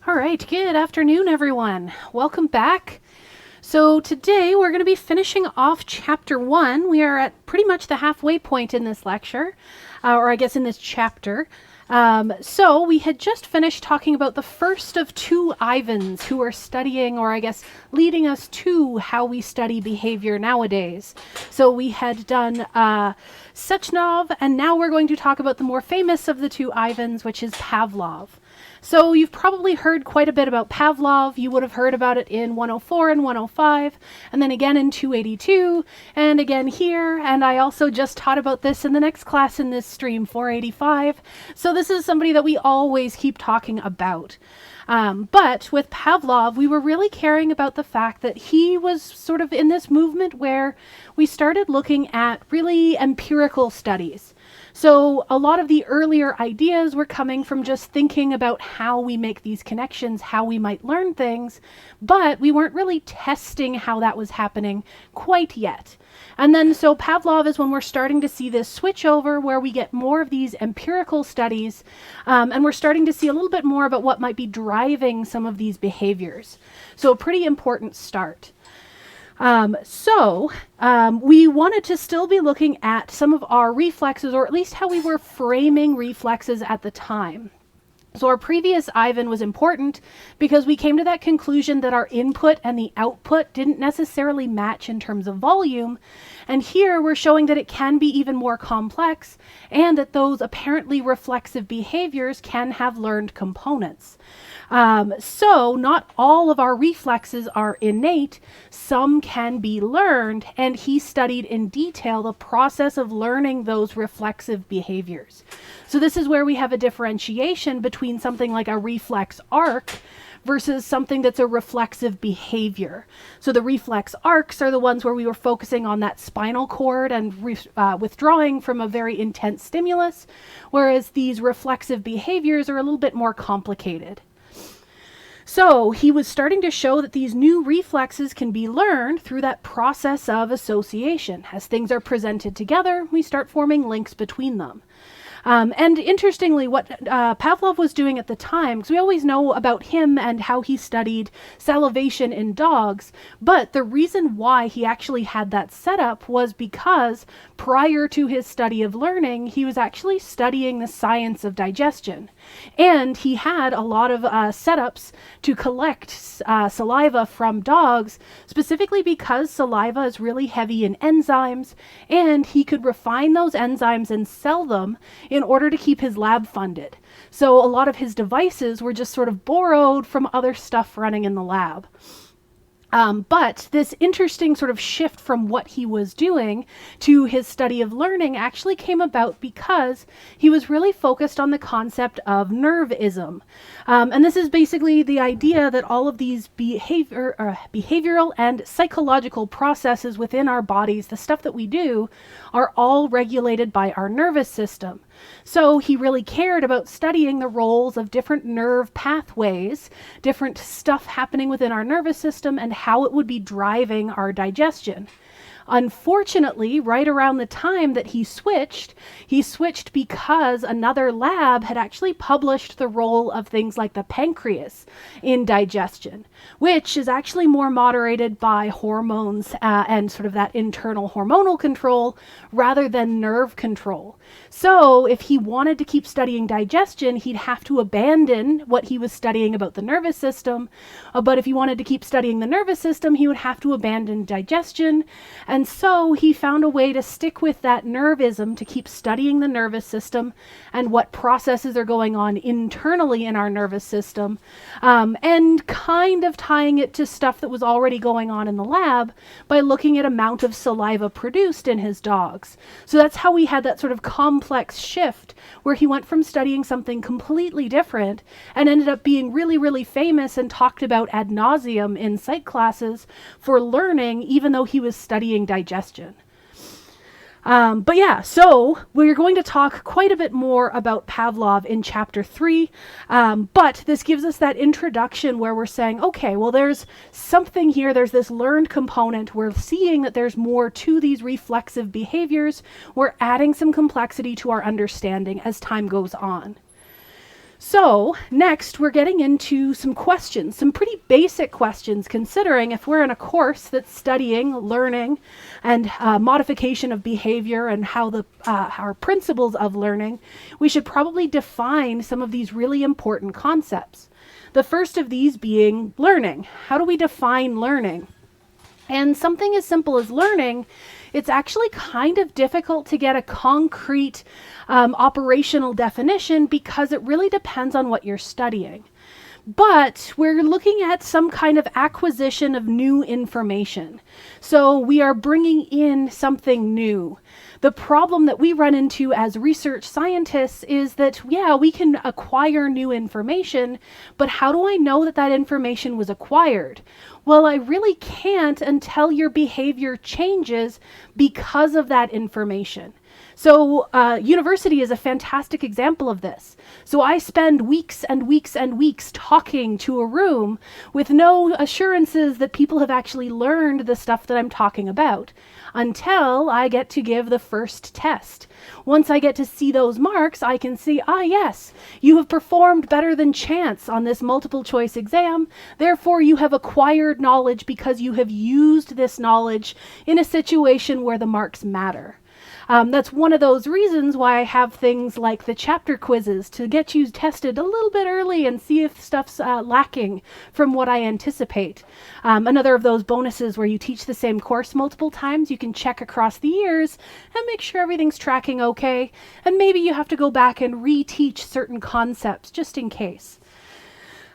All right, good afternoon, everyone. Welcome back. So today we're going to be finishing off chapter 1. We are at pretty much the halfway point in this lecture, or I guess in this chapter. So we had just finished talking about the first of two Ivans who are studying, or I guess leading us to how we study behavior nowadays. So we had done Sechnov, and now we're going to talk about the more famous of the two Ivans, which is Pavlov. So you've probably heard quite a bit about Pavlov. You would have heard about it in 104 and 105, and then again in 282, and again here, and I also just taught about this in the next class in this stream, 485. So this is somebody that we always keep talking about. But with Pavlov, we were really caring about the fact that he was sort of in this movement where we started looking at really empirical studies. So a lot of the earlier ideas were coming from just thinking about how we make these connections, how we might learn things, but we weren't really testing how that was happening quite yet. And then so Pavlov is when we're starting to see this switch over where we get more of these empirical studies, and we're starting to see a little bit more about what might be driving some of these behaviors. So a pretty important start. We wanted to still be looking at some of our reflexes, or at least how we were framing reflexes at the time. So our previous Ivan was important because we came to that conclusion that our input and the output didn't necessarily match in terms of volume. And here we're showing that it can be even more complex and that those apparently reflexive behaviors can have learned components. So not all of our reflexes are innate, some can be learned, and he studied in detail the process of learning those reflexive behaviors. So this is where we have a differentiation between something like a reflex arc versus something that's a reflexive behavior. So the reflex arcs are the ones where we were focusing on that spinal cord and withdrawing from a very intense stimulus, whereas these reflexive behaviors are a little bit more complicated. So he was starting to show that these new reflexes can be learned through that process of association. As things are presented together, we start forming links between them. And interestingly, what Pavlov was doing at the time, because we always know about him and how he studied salivation in dogs, but the reason why he actually had that setup was because prior to his study of learning, he was actually studying the science of digestion. And he had a lot of setups to collect saliva from dogs, specifically because saliva is really heavy in enzymes, and he could refine those enzymes and sell them in order to keep his lab funded. So a lot of his devices were just sort of borrowed from other stuff running in the lab. But this interesting sort of shift from what he was doing to his study of learning actually came about because he was really focused on the concept of nervism. And this is basically the idea that all of these behavioral and psychological processes within our bodies, the stuff that we do, are all regulated by our nervous system. So he really cared about studying the roles of different nerve pathways, different stuff happening within our nervous system, and how it would be driving our digestion. Unfortunately, right around the time that he switched because another lab had actually published the role of things like the pancreas in digestion, which is actually more moderated by hormones and sort of that internal hormonal control rather than nerve control. So if he wanted to keep studying digestion, he'd have to abandon what he was studying about the nervous system. But if he wanted to keep studying the nervous system, he would have to abandon digestion. And so he found a way to stick with that nervism, to keep studying the nervous system and what processes are going on internally in our nervous system, and kind of tying it to stuff that was already going on in the lab by looking at amount of saliva produced in his dogs. So that's how we had that sort of complex shift where he went from studying something completely different and ended up being really, really famous and talked about ad nauseum in psych classes for learning, even though he was studying digestion. But yeah, so we're going to talk quite a bit more about Pavlov in chapter 3, but this gives us that introduction where we're saying, okay, well, there's something here, there's this learned component, we're seeing that there's more to these reflexive behaviors, we're adding some complexity to our understanding as time goes on. So next we're getting into some questions, some pretty basic questions, considering if we're in a course that's studying learning and modification of behavior and how our principles of learning, we should probably define some of these really important concepts. The first of these being learning. How do we define learning? And something as simple as learning, it's actually kind of difficult to get a concrete operational definition because it really depends on what you're studying. But we're looking at some kind of acquisition of new information. So we are bringing in something new. The problem that we run into as research scientists is that, yeah, we can acquire new information, but how do I know that that information was acquired? Well, I really can't until your behavior changes because of that information. So university is a fantastic example of this. So I spend weeks and weeks and weeks talking to a room with no assurances that people have actually learned the stuff that I'm talking about until I get to give the first test. Once I get to see those marks, I can see, yes, you have performed better than chance on this multiple choice exam. Therefore, you have acquired knowledge because you have used this knowledge in a situation where the marks matter. That's one of those reasons why I have things like the chapter quizzes to get you tested a little bit early and see if stuff's lacking from what I anticipate. Another of those bonuses where you teach the same course multiple times, you can check across the years and make sure everything's tracking okay, and maybe you have to go back and reteach certain concepts just in case.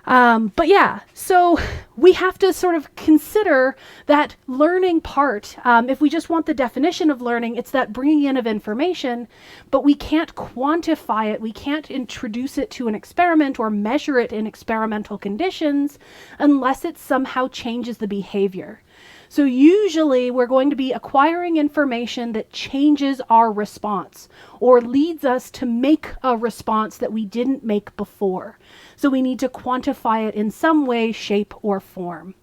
But yeah, so we have to sort of consider that learning part. If we just want the definition of learning, it's that bringing in of information, but we can't quantify it. We can't introduce it to an experiment or measure it in experimental conditions unless it somehow changes the behavior. So usually we're going to be acquiring information that changes our response or leads us to make a response that we didn't make before. So we need to quantify it in some way, shape, or form.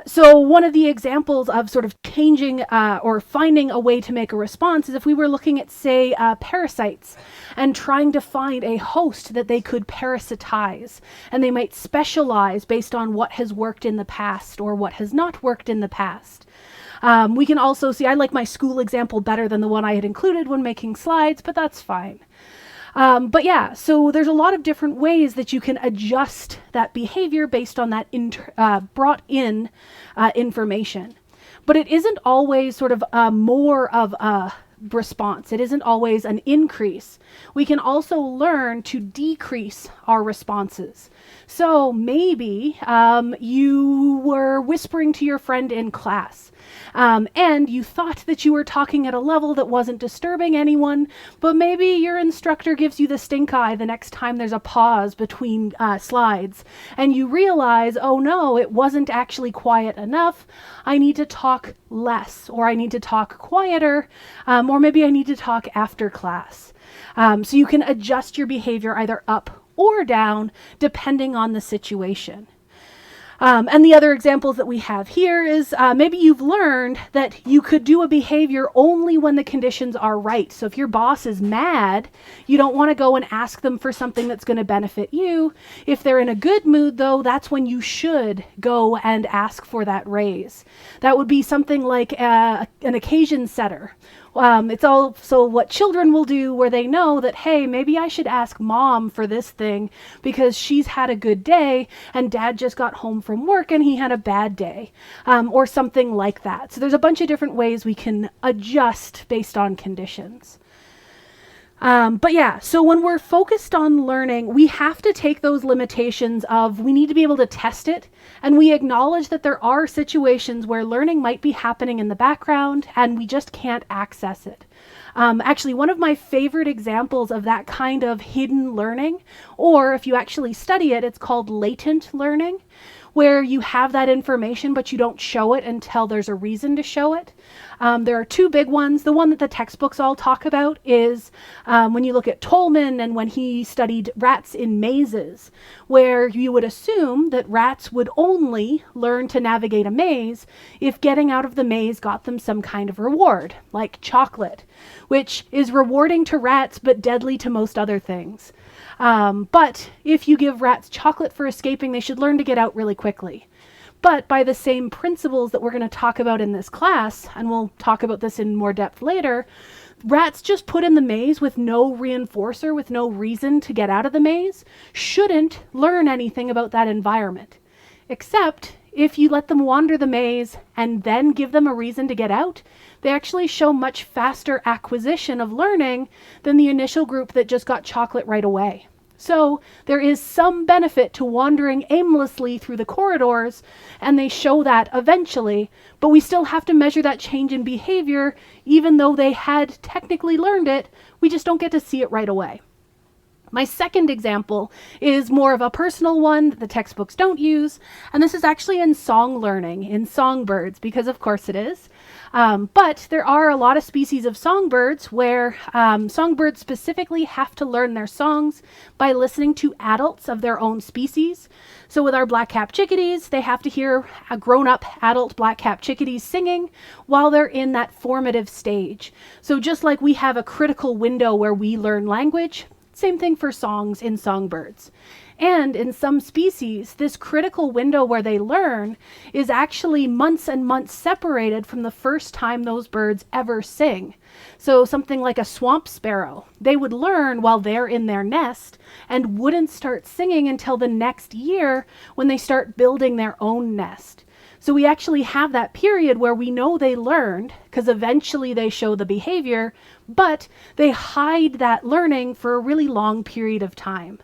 So one of the examples of sort of changing or finding a way to make a response is if we were looking at, say, parasites and trying to find a host that they could parasitize. And they might specialize based on what has worked in the past or what has not worked in the past. We can also see, I like my school example better than the one I had included when making slides, but that's fine. But yeah, so there's a lot of different ways that you can adjust that behavior based on that brought in information. But it isn't always sort of more of a response. It isn't always an increase. We can also learn to decrease our responses. So maybe you were whispering to your friend in class. And you thought that you were talking at a level that wasn't disturbing anyone, but maybe your instructor gives you the stink eye the next time there's a pause between slides, and you realize, oh no, it wasn't actually quiet enough. I need to talk less, or I need to talk quieter, or maybe I need to talk after class. So you can adjust your behavior either up or down depending on the situation. And the other examples that we have here is maybe you've learned that you could do a behavior only when the conditions are right. So if your boss is mad, you don't want to go and ask them for something that's going to benefit you. If they're in a good mood, though, that's when you should go and ask for that raise. That would be something like an occasion setter. It's also what children will do where they know that, hey, maybe I should ask mom for this thing because she's had a good day and dad just got home from work and he had a bad day, or something like that. So there's a bunch of different ways we can adjust based on conditions. But yeah, so when we're focused on learning, we have to take those limitations of we need to be able to test it, and we acknowledge that there are situations where learning might be happening in the background and we just can't access it. Actually, one of my favorite examples of that kind of hidden learning, or if you actually study it, it's called latent learning, where you have that information but you don't show it until there's a reason to show it. There are two big ones. The one that the textbooks all talk about is when you look at Tolman and when he studied rats in mazes, where you would assume that rats would only learn to navigate a maze if getting out of the maze got them some kind of reward, like chocolate, which is rewarding to rats but deadly to most other things. But if you give rats chocolate for escaping, they should learn to get out really quickly. But by the same principles that we're going to talk about in this class, and we'll talk about this in more depth later, rats just put in the maze with no reinforcer, with no reason to get out of the maze, shouldn't learn anything about that environment. Except if you let them wander the maze and then give them a reason to get out, they actually show much faster acquisition of learning than the initial group that just got chocolate right away. So there is some benefit to wandering aimlessly through the corridors, and they show that eventually, but we still have to measure that change in behavior. Even though they had technically learned it, we just don't get to see it right away. My second example is more of a personal one that the textbooks don't use, and this is actually in song learning, in songbirds, because of course it is. But there are a lot of species of songbirds where songbirds specifically have to learn their songs by listening to adults of their own species. So with our black-capped chickadees, they have to hear a grown-up adult black-capped chickadees singing while they're in that formative stage. So just like we have a critical window where we learn language, same thing for songs in songbirds. And in some species, this critical window where they learn is actually months and months separated from the first time those birds ever sing. So something like a swamp sparrow, they would learn while they're in their nest and wouldn't start singing until the next year when they start building their own nest. So we actually have that period where we know they learned, because eventually they show the behavior, but they hide that learning for a really long period of time.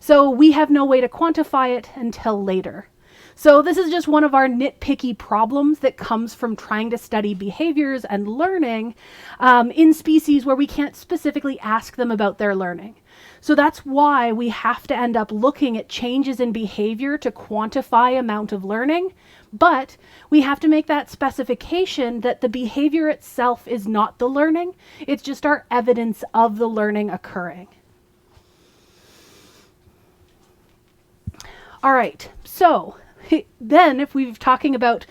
So we have no way to quantify it until later. So this is just one of our nitpicky problems that comes from trying to study behaviors and learning in species where we can't specifically ask them about their learning. So that's why we have to end up looking at changes in behavior to quantify amount of learning, but we have to make that specification that the behavior itself is not the learning, it's just our evidence of the learning occurring. All right, so then if we're talking about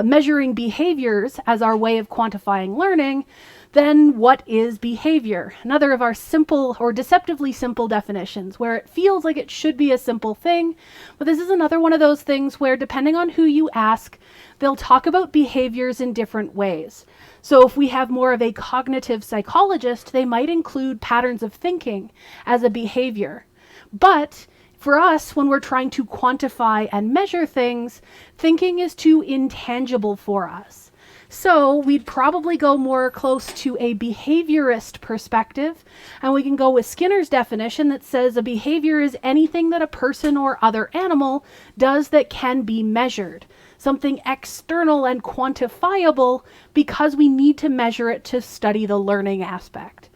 measuring behaviors as our way of quantifying learning, then what is behavior? Another of our simple or deceptively simple definitions where it feels like it should be a simple thing, but this is another one of those things where depending on who you ask, they'll talk about behaviors in different ways. So if we have more of a cognitive psychologist, they might include patterns of thinking as a behavior. But for us, when we're trying to quantify and measure things, thinking is too intangible for us. So we'd probably go more close to a behaviorist perspective, and we can go with Skinner's definition that says a behavior is anything that a person or other animal does that can be measured, something external and quantifiable because we need to measure it to study the learning aspect.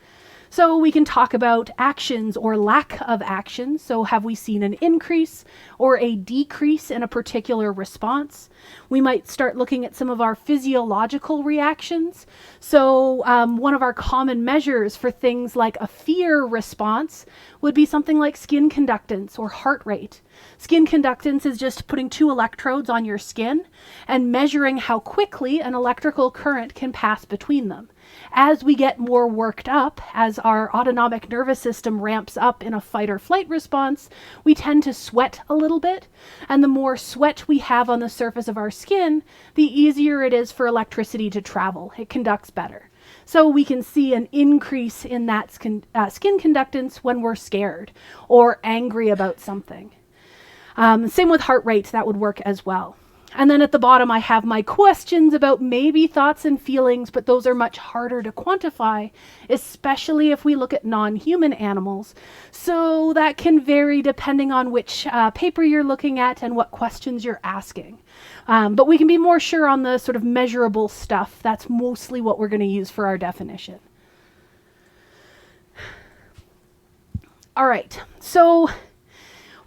So we can talk about actions or lack of actions. So have we seen an increase or a decrease in a particular response? We might start looking at some of our physiological reactions. So one of our common measures for things like a fear response would be something like skin conductance or heart rate. Skin conductance is just putting 2 electrodes on your skin and measuring how quickly an electrical current can pass between them. As we get more worked up, as our autonomic nervous system ramps up in a fight or flight response, we tend to sweat a little bit. And the more sweat we have on the surface of our skin, the easier it is for electricity to travel. It conducts better. So we can see an increase in that skin conductance when we're scared or angry about something. Same with heart rate, that would work as well. And then at the bottom, I have my questions about maybe thoughts and feelings, but those are much harder to quantify, especially if we look at non-human animals. So that can vary depending on which paper you're looking at and what questions you're asking. But we can be more sure on the sort of measurable stuff. That's mostly what we're going to use for our definition. All right, so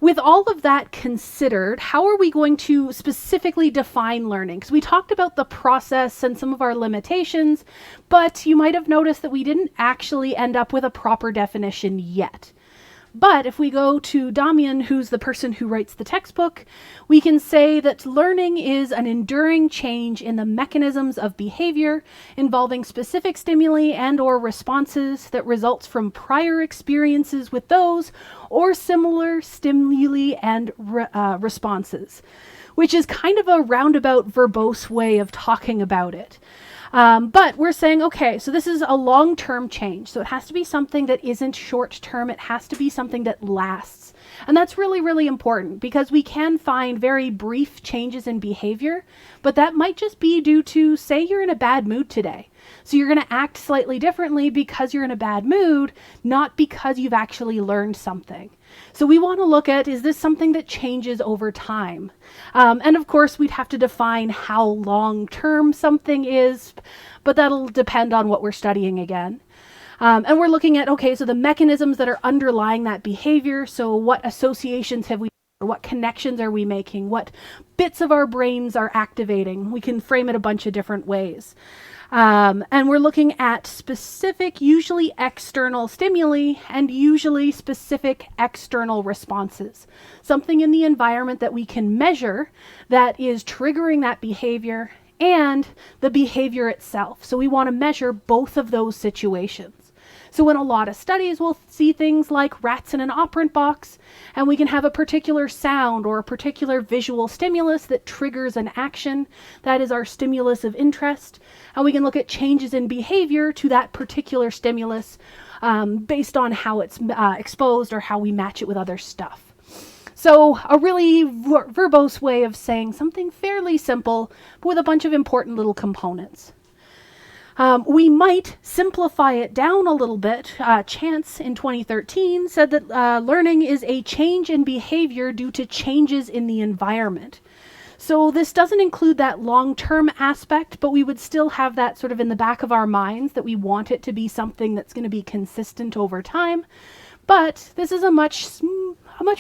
with all of that considered, how are we going to specifically define learning? Because we talked about the process and some of our limitations, but you might have noticed that we didn't actually end up with a proper definition yet. But if we go to Damian, who's the person who writes the textbook, we can say that learning is an enduring change in the mechanisms of behavior involving specific stimuli and or responses that results from prior experiences with those or similar stimuli and responses, which is kind of a roundabout, verbose way of talking about it. But we're saying, okay, so this is a long-term change. So it has to be something that isn't short-term. It has to be something that lasts. And that's really, really important because we can find very brief changes in behavior, but that might just be due to, say, you're in a bad mood today. So you're going to act slightly differently because you're in a bad mood, not because you've actually learned something. So we want to look at, is this something that changes over time? And of course, we'd have to define how long-term something is, but that'll depend on what we're studying again. And we're looking at, okay, so the mechanisms that are underlying that behavior. So what associations have we, or what connections are we making? What bits of our brains are activating? We can frame it a bunch of different ways. And we're looking at specific, usually external stimuli and usually specific external responses. Something in the environment that we can measure that is triggering that behavior and the behavior itself. So we want to measure both of those situations. So in a lot of studies, we'll see things like rats in an operant box, and we can have a particular sound or a particular visual stimulus that triggers an action. That is our stimulus of interest. And we can look at changes in behavior to that particular stimulus based on how it's exposed or how we match it with other stuff. So a really verbose way of saying something fairly simple, but with a bunch of important little components. We might simplify it down a little bit. Chance in 2013 said that learning is a change in behavior due to changes in the environment. So this doesn't include that long-term aspect, but we would still have that sort of in the back of our minds that we want it to be something that's going to be consistent over time. But this is a much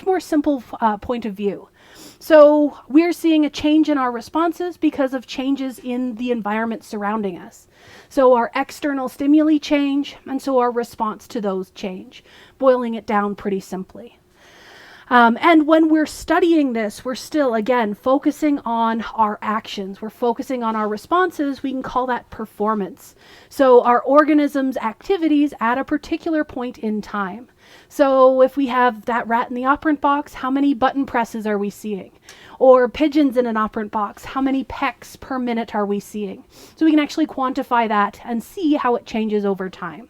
more simple point of view. So we're seeing a change in our responses because of changes in the environment surrounding us. So our external stimuli change, and so our response to those change, boiling it down pretty simply. And when we're studying this, we're still, again, focusing on our actions. We're focusing on our responses. We can call that performance. So our organism's activities at a particular point in time. So if we have that rat in the operant box, how many button presses are we seeing? Or pigeons in an operant box, how many pecks per minute are we seeing? So we can actually quantify that and see how it changes over time.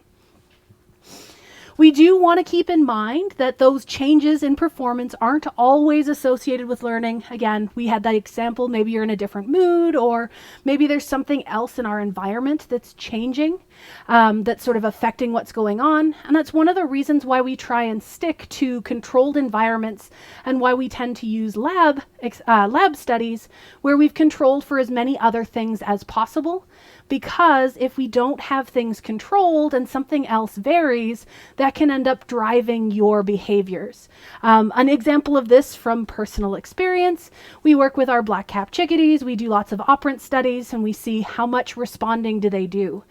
We do want to keep in mind that those changes in performance aren't always associated with learning. Again, we had that example, maybe you're in a different mood, or maybe there's something else in our environment that's changing, that's sort of affecting what's going on. And that's one of the reasons why we try and stick to controlled environments and why we tend to use lab studies where we've controlled for as many other things as possible. Because if we don't have things controlled and something else varies, that can end up driving your behaviors. An example of this from personal experience, we work with our black-capped chickadees, we do lots of operant studies, and we see how much responding do they do.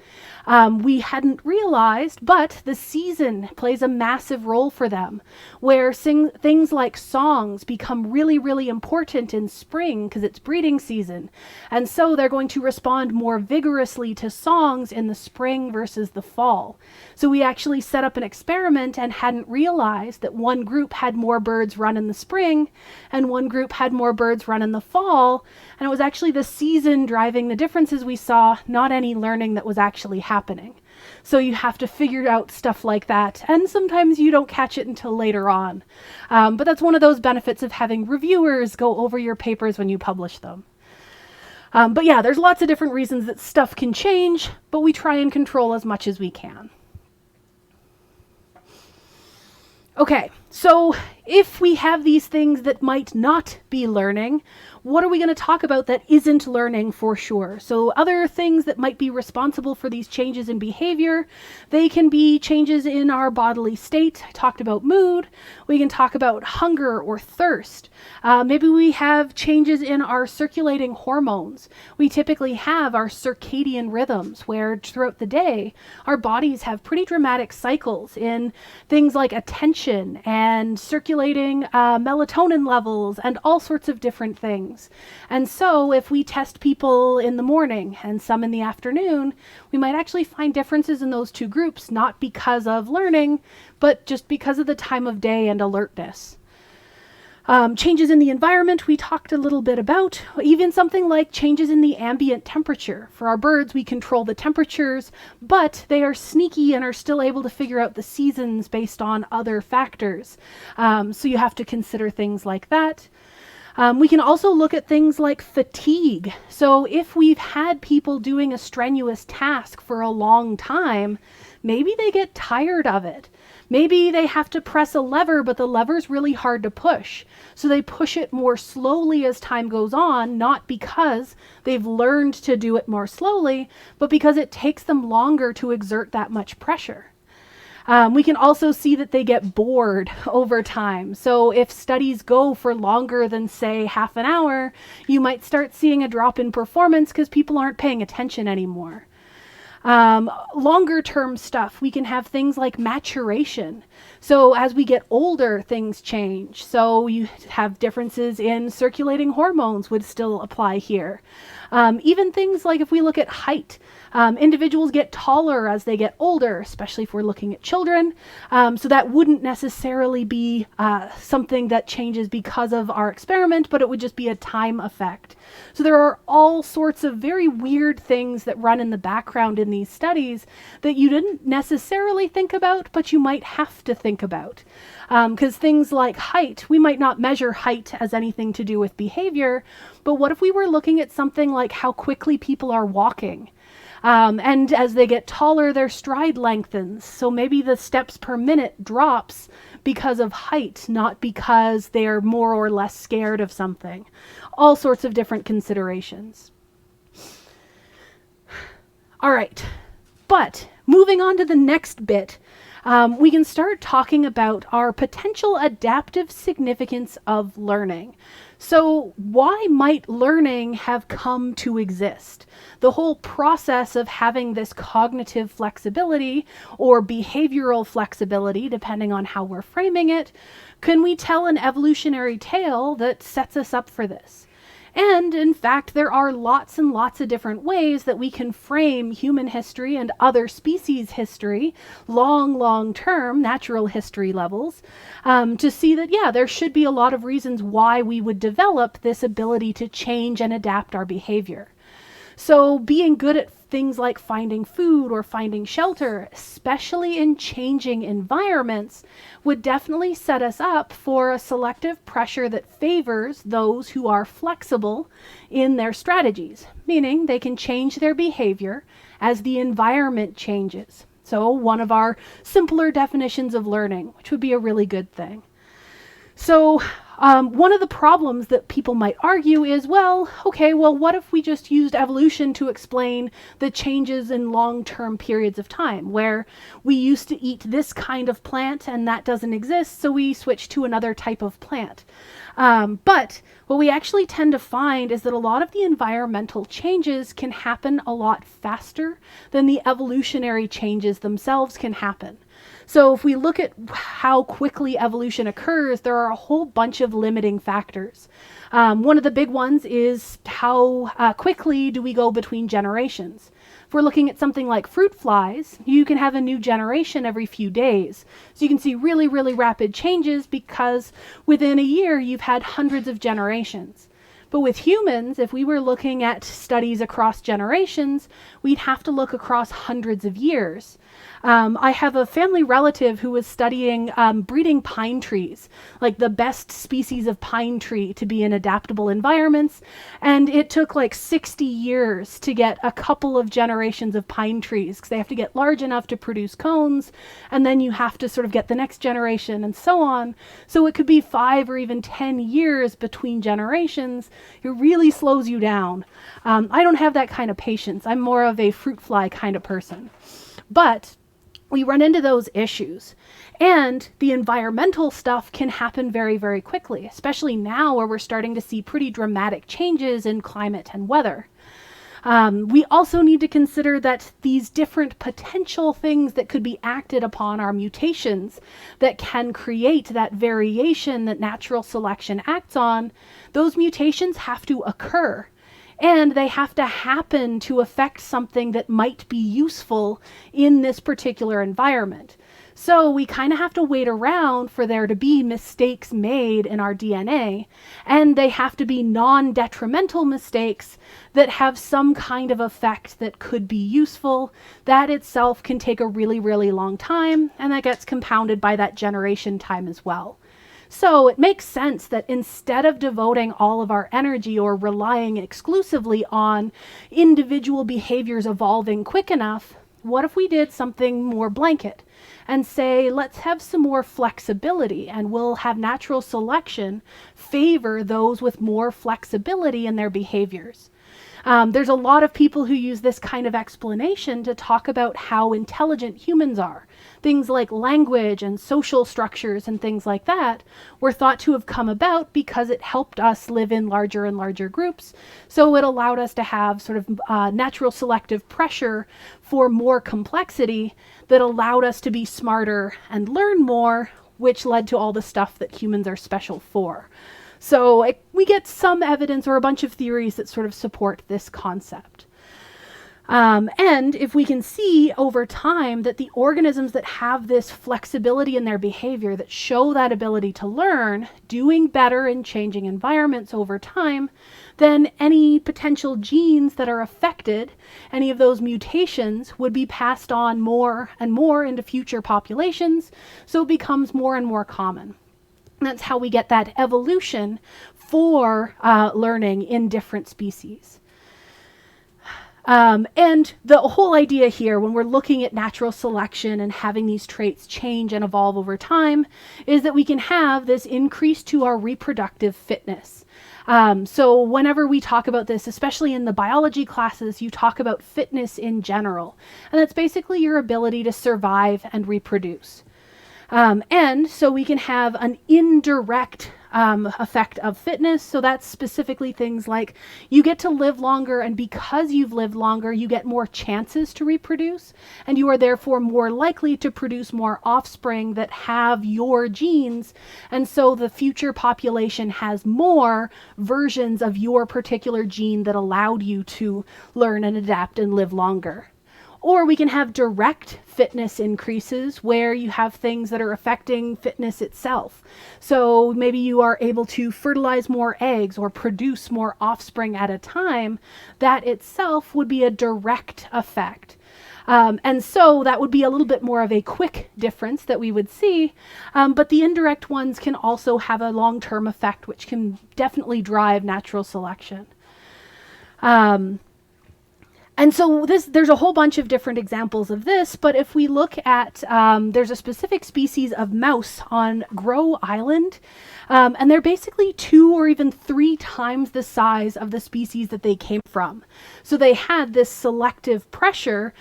We hadn't realized, but the season plays a massive role for them, where things like songs become really, really important in spring because it's breeding season. And so they're going to respond more vigorously to songs in the spring versus the fall. So we actually set up an experiment and hadn't realized that one group had more birds run in the spring and one group had more birds run in the fall. And it was actually the season driving the differences we saw, not any learning that was actually happening. So you have to figure out stuff like that, and sometimes you don't catch it until later on. But that's one of those benefits of having reviewers go over your papers when you publish them. But yeah, there's lots of different reasons that stuff can change, but we try and control as much as we can. Okay, so if we have these things that might not be learning, what are we going to talk about that isn't learning for sure? So other things that might be responsible for these changes in behavior, they can be changes in our bodily state. I talked about mood. We can talk about hunger or thirst. Maybe we have changes in our circulating hormones. We typically have our circadian rhythms where throughout the day, our bodies have pretty dramatic cycles in things like attention and circulating melatonin levels and all sorts of different things. And so if we test people in the morning and some in the afternoon, we might actually find differences in those two groups, not because of learning, but just because of the time of day and alertness. Changes in the environment we talked a little bit about, even something like changes in the ambient temperature. For our birds, we control the temperatures, but they are sneaky and are still able to figure out the seasons based on other factors. So you have to consider things like that. We can also look at things like fatigue. So if we've had people doing a strenuous task for a long time, maybe they get tired of it. Maybe they have to press a lever, but the lever's really hard to push. So they push it more slowly as time goes on, not because they've learned to do it more slowly, but because it takes them longer to exert that much pressure. We can also see that they get bored over time. So if studies go for longer than, say, half an hour, you might start seeing a drop in performance because people aren't paying attention anymore. Longer term stuff, we can have things like maturation. So as we get older, things change. So you have differences in circulating hormones would still apply here. Even things like if we look at height, individuals get taller as they get older, especially if we're looking at children. So that wouldn't necessarily be something that changes because of our experiment, but it would just be a time effect. So there are all sorts of very weird things that run in the background in these studies that you didn't necessarily think about, but you might have to think about. Because things like height, we might not measure height as anything to do with behavior, but what if we were looking at something like how quickly people are walking? And as they get taller, their stride lengthens. So maybe the steps per minute drops because of height, not because they are more or less scared of something. All sorts of different considerations. All right, but moving on to the next bit, we can start talking about our potential adaptive significance of learning. So why might learning have come to exist? The whole process of having this cognitive flexibility or behavioral flexibility, depending on how we're framing it, can we tell an evolutionary tale that sets us up for this? And in fact, there are lots and lots of different ways that we can frame human history and other species history, long-term natural history levels, to see that, yeah, there should be a lot of reasons why we would develop this ability to change and adapt our behavior. So being good at things like finding food or finding shelter, especially in changing environments, would definitely set us up for a selective pressure that favors those who are flexible in their strategies, meaning they can change their behavior as the environment changes. So one of our simpler definitions of learning, which would be a really good thing. So one of the problems that people might argue is, well, okay, well, what if we just used evolution to explain the changes in long-term periods of time, where we used to eat this kind of plant and that doesn't exist, so we switched to another type of plant. But what we actually tend to find is that a lot of the environmental changes can happen a lot faster than the evolutionary changes themselves can happen. So if we look at how quickly evolution occurs, there are a whole bunch of limiting factors. One of the big ones is how quickly do we go between generations. If we're looking at something like fruit flies, you can have a new generation every few days. So you can see really, really rapid changes because within a year you've had hundreds of generations. But with humans, if we were looking at studies across generations, we'd have to look across hundreds of years. I have a family relative who was studying breeding pine trees, like the best species of pine tree to be in adaptable environments. And it took like 60 years to get a couple of generations of pine trees because they have to get large enough to produce cones. And then you have to sort of get the next generation and so on. So it could be 5 or even 10 years between generations. It really slows you down. I don't have that kind of patience. I'm more of a fruit fly kind of person. But we run into those issues. And the environmental stuff can happen very, very quickly, especially now where we're starting to see pretty dramatic changes in climate and weather. We also need to consider that these different potential things that could be acted upon are mutations that can create that variation that natural selection acts on. Those mutations have to occur, and they have to happen to affect something that might be useful in this particular environment. So we kind of have to wait around for there to be mistakes made in our DNA, and they have to be non-detrimental mistakes that have some kind of effect that could be useful. That itself can take a really, really long time, and that gets compounded by that generation time as well. So it makes sense that instead of devoting all of our energy or relying exclusively on individual behaviors evolving quick enough, what if we did something more blanket and say, let's have some more flexibility, and we'll have natural selection favor those with more flexibility in their behaviors. There's a lot of people who use this kind of explanation to talk about how intelligent humans are. Things like language and social structures and things like that were thought to have come about because it helped us live in larger and larger groups. So it allowed us to have sort of natural selective pressure for more complexity that allowed us to be smarter and learn more, which led to all the stuff that humans are special for. So we get some evidence or a bunch of theories that sort of support this concept. And if we can see over time that the organisms that have this flexibility in their behavior, that show that ability to learn, doing better in changing environments over time, then any potential genes that are affected, any of those mutations, would be passed on more and more into future populations, so it becomes more and more common. That's how we get that evolution for learning in different species. And the whole idea here, when we're looking at natural selection and having these traits change and evolve over time, is that we can have this increase to our reproductive fitness. So whenever we talk about this, especially in the biology classes, you talk about fitness in general. And that's basically your ability to survive and reproduce. And so we can have an indirect effect of fitness. So that's specifically things like you get to live longer, and because you've lived longer, you get more chances to reproduce, and you are therefore more likely to produce more offspring that have your genes. And so the future population has more versions of your particular gene that allowed you to learn and adapt and live longer. Or we can have direct fitness increases where you have things that are affecting fitness itself. So maybe you are able to fertilize more eggs or produce more offspring at a time. That itself would be a direct effect. And so that would be a little bit more of a quick difference that we would see, but the indirect ones can also have a long-term effect, which can definitely drive natural selection. And so there's a whole bunch of different examples of this, but if we look at, there's a specific species of mouse on Grow Island, and they're basically 2 or even 3 times the size of the species that they came from. So they had this selective pressure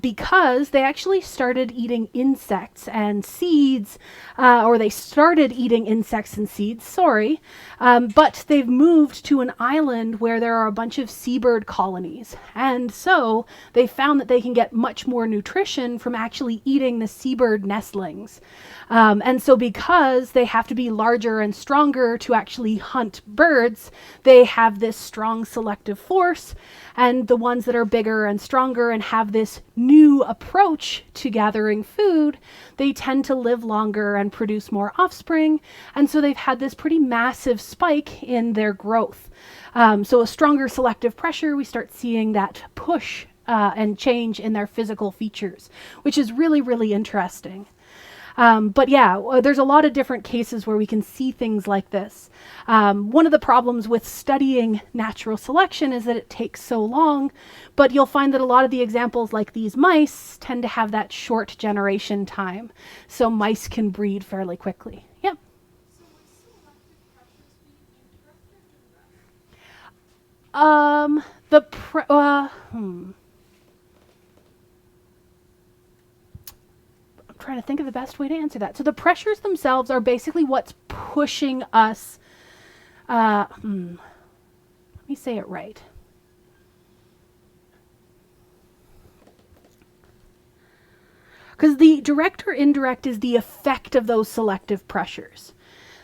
because they actually started eating insects and seeds, or they started eating insects and seeds, sorry, but they've moved to an island where there are a bunch of seabird colonies. And so they found that they can get much more nutrition from actually eating the seabird nestlings. And so because they have to be larger and stronger to actually hunt birds, they have this strong selective force. And the ones that are bigger and stronger and have this new approach to gathering food, they tend to live longer and produce more offspring. And so they've had this pretty massive spike in their growth. So a stronger selective pressure, we start seeing that push and change in their physical features, which is really, really interesting. But yeah, there's a lot of different cases where we can see things like this. One of the problems with studying natural selection is that it takes so long, but you'll find that a lot of the examples like these mice tend to have that short generation time. So mice can breed fairly quickly. Yep. Trying to think of the best way to answer that. So the pressures themselves are basically what's pushing us. Let me say it right. because the direct or indirect is the effect of those selective pressures.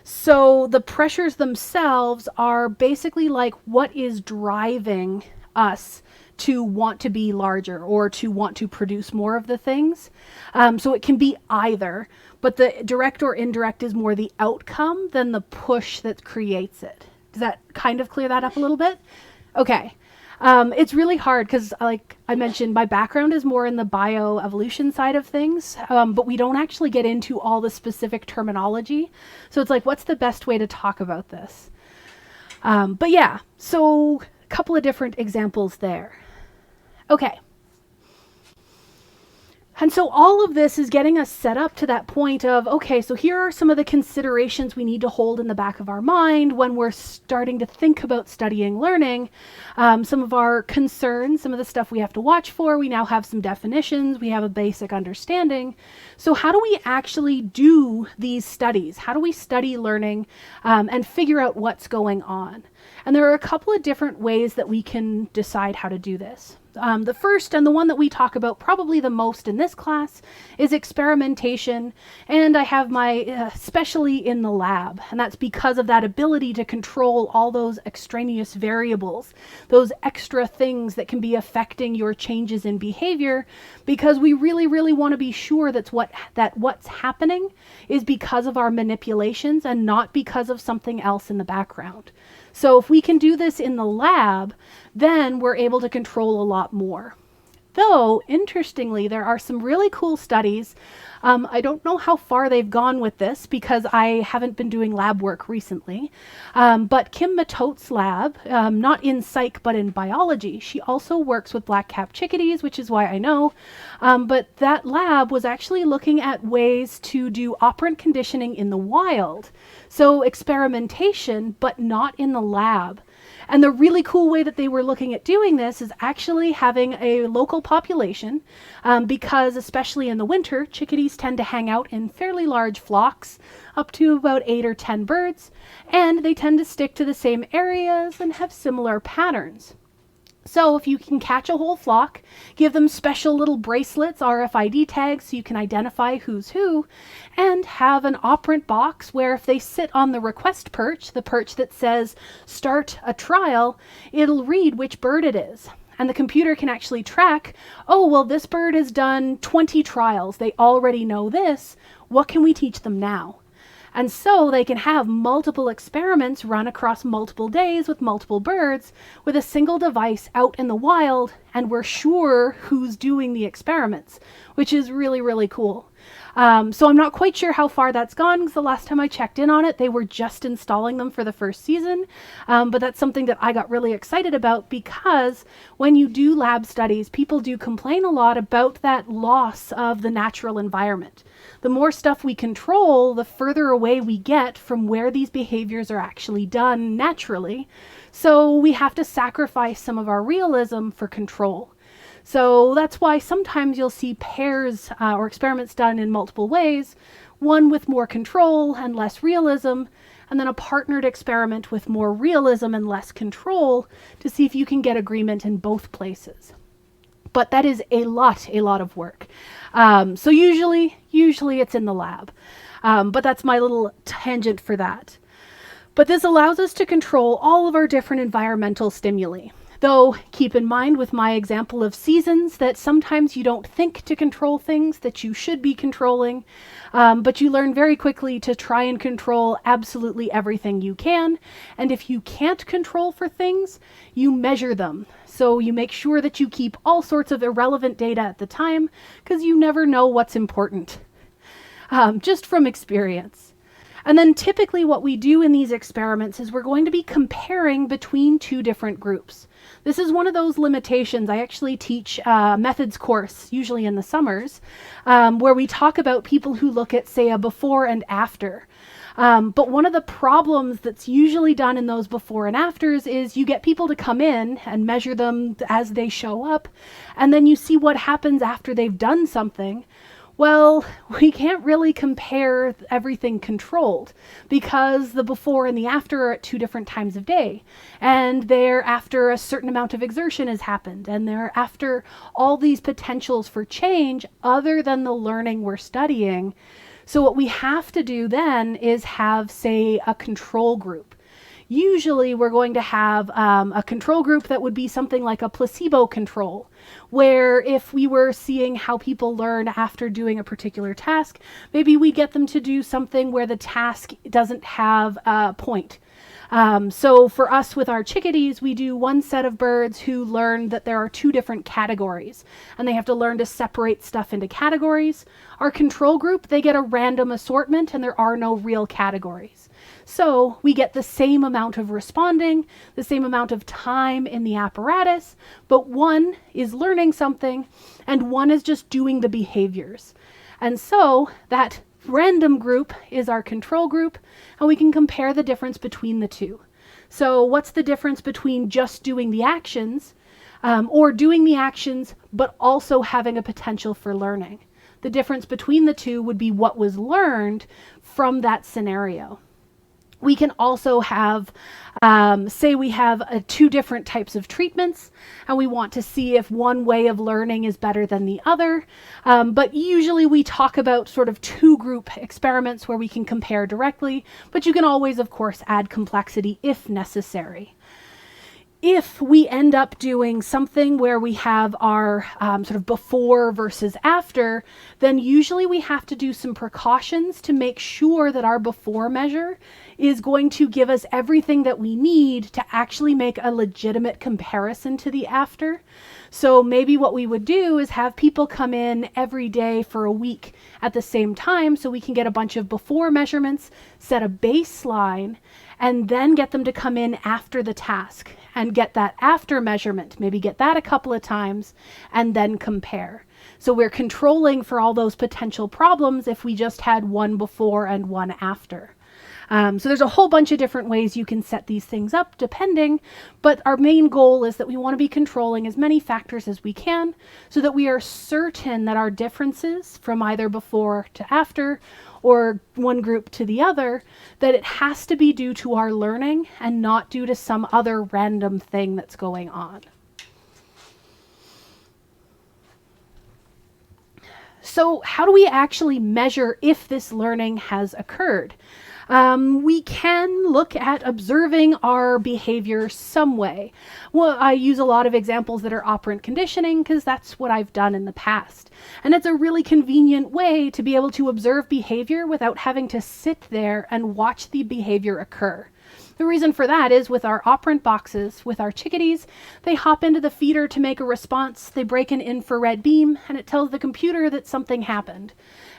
So the pressures themselves are basically like what is driving us to want to be larger or to want to produce more of the things. So it can be either, but the direct or indirect is more the outcome than the push that creates it. Does that kind of clear that up a little bit? Okay. It's really hard because, like I mentioned, my background is more in the bioevolution side of things, but we don't actually get into all the specific terminology. So it's like, what's the best way to talk about this? But yeah, so a couple of different examples there. Okay. And so all of this is getting us set up to that point of, okay, so here are some of the considerations we need to hold in the back of our mind when we're starting to think about studying learning. Some of our concerns, some of the stuff we have to watch for. We now have some definitions. We have a basic understanding. So how do we actually do these studies? How do we study learning and figure out what's going on? And there are a couple of different ways that we can decide how to do this. The first, and the one that we talk about probably the most in this class, is experimentation. And I have my especially in the lab. And that's because of that ability to control all those extraneous variables, those extra things that can be affecting your changes in behavior, because we really, really want to be sure that what's happening is because of our manipulations and not because of something else in the background. So if we can do this in the lab, then we're able to control a lot more. Though, interestingly, there are some really cool studies. I don't know how far they've gone with this because I haven't been doing lab work recently. But Kim Matote's lab, not in psych, but in biology, she also works with black-capped chickadees, which is why I know. But that lab was actually looking at ways to do operant conditioning in the wild. So experimentation, but not in the lab. And the really cool way that they were looking at doing this is actually having a local population, because especially in the winter, chickadees tend to hang out in fairly large flocks, up to about 8 or 10 birds, and they tend to stick to the same areas and have similar patterns. So if you can catch a whole flock, give them special little bracelets, RFID tags, so you can identify who's who, and have an operant box where if they sit on the request perch, the perch that says start a trial, it'll read which bird it is. And the computer can actually track, oh, well, this bird has done 20 trials. They already know this. What can we teach them now? And so they can have multiple experiments run across multiple days with multiple birds with a single device out in the wild, and we're sure who's doing the experiments, which is really, really cool. So I'm not quite sure how far that's gone, because the last time I checked in on it, they were just installing them for the first season. But that's something that I got really excited about, because when you do lab studies, people do complain a lot about that loss of the natural environment. The more stuff we control, the further away we get from where these behaviors are actually done naturally. So we have to sacrifice some of our realism for control. So that's why sometimes you'll see pairs or experiments done in multiple ways, one with more control and less realism, and then a partnered experiment with more realism and less control to see if you can get agreement in both places. But that is a lot of work. So usually it's in the lab. But that's my little tangent for that. But this allows us to control all of our different environmental stimuli. Though, keep in mind with my example of seasons that sometimes you don't think to control things that you should be controlling, but you learn very quickly to try and control absolutely everything you can. And if you can't control for things, you measure them. So you make sure that you keep all sorts of irrelevant data at the time, because you never know what's important, just from experience. And then typically what we do in these experiments is we're going to be comparing between two different groups. This is one of those limitations. I actually teach a methods course, usually in the summers, where we talk about people who look at, say, a before and after. But one of the problems that's usually done in those before and afters is you get people to come in and measure them as they show up, and then you see what happens after they've done something. Well, we can't really compare everything controlled because the before and the after are at two different times of day. And they're after a certain amount of exertion has happened. And they're after all these potentials for change other than the learning we're studying. So what we have to do then is have, say, a control group. Usually we're going to have a control group that would be something like a placebo control, where if we were seeing how people learn after doing a particular task, maybe we get them to do something where the task doesn't have a point. So for us with our chickadees, we do one set of birds who learn that there are two different categories, and they have to learn to separate stuff into categories. Our control group, they get a random assortment and there are no real categories. So we get the same amount of responding, the same amount of time in the apparatus, but one is learning something and one is just doing the behaviors. And so that random group is our control group, and we can compare the difference between the two. So what's the difference between just doing the actions or doing the actions but also having a potential for learning? The difference between the two would be what was learned from that scenario. We can also have, say we have two different types of treatments and we want to see if one way of learning is better than the other. But usually we talk about sort of two group experiments where we can compare directly, but you can always, of course, add complexity if necessary. If we end up doing something where we have our sort of before versus after, then usually we have to do some precautions to make sure that our before measure is going to give us everything that we need to actually make a legitimate comparison to the after. So maybe what we would do is have people come in every day for a week at the same time so we can get a bunch of before measurements, set a baseline, and then get them to come in after the task and get that after measurement, maybe get that a couple of times, and then compare. So we're controlling for all those potential problems if we just had one before and one after. So there's a whole bunch of different ways you can set these things up depending, but our main goal is that we want to be controlling as many factors as we can so that we are certain that our differences from either before to after or one group to the other, that it has to be due to our learning and not due to some other random thing that's going on. So how do we actually measure if this learning has occurred? We can look at observing our behavior some way. Well, I use a lot of examples that are operant conditioning because that's what I've done in the past. And it's a really convenient way to be able to observe behavior without having to sit there and watch the behavior occur. The reason for that is with our operant boxes, with our chickadees, they hop into the feeder to make a response, they break an infrared beam, and it tells the computer that something happened.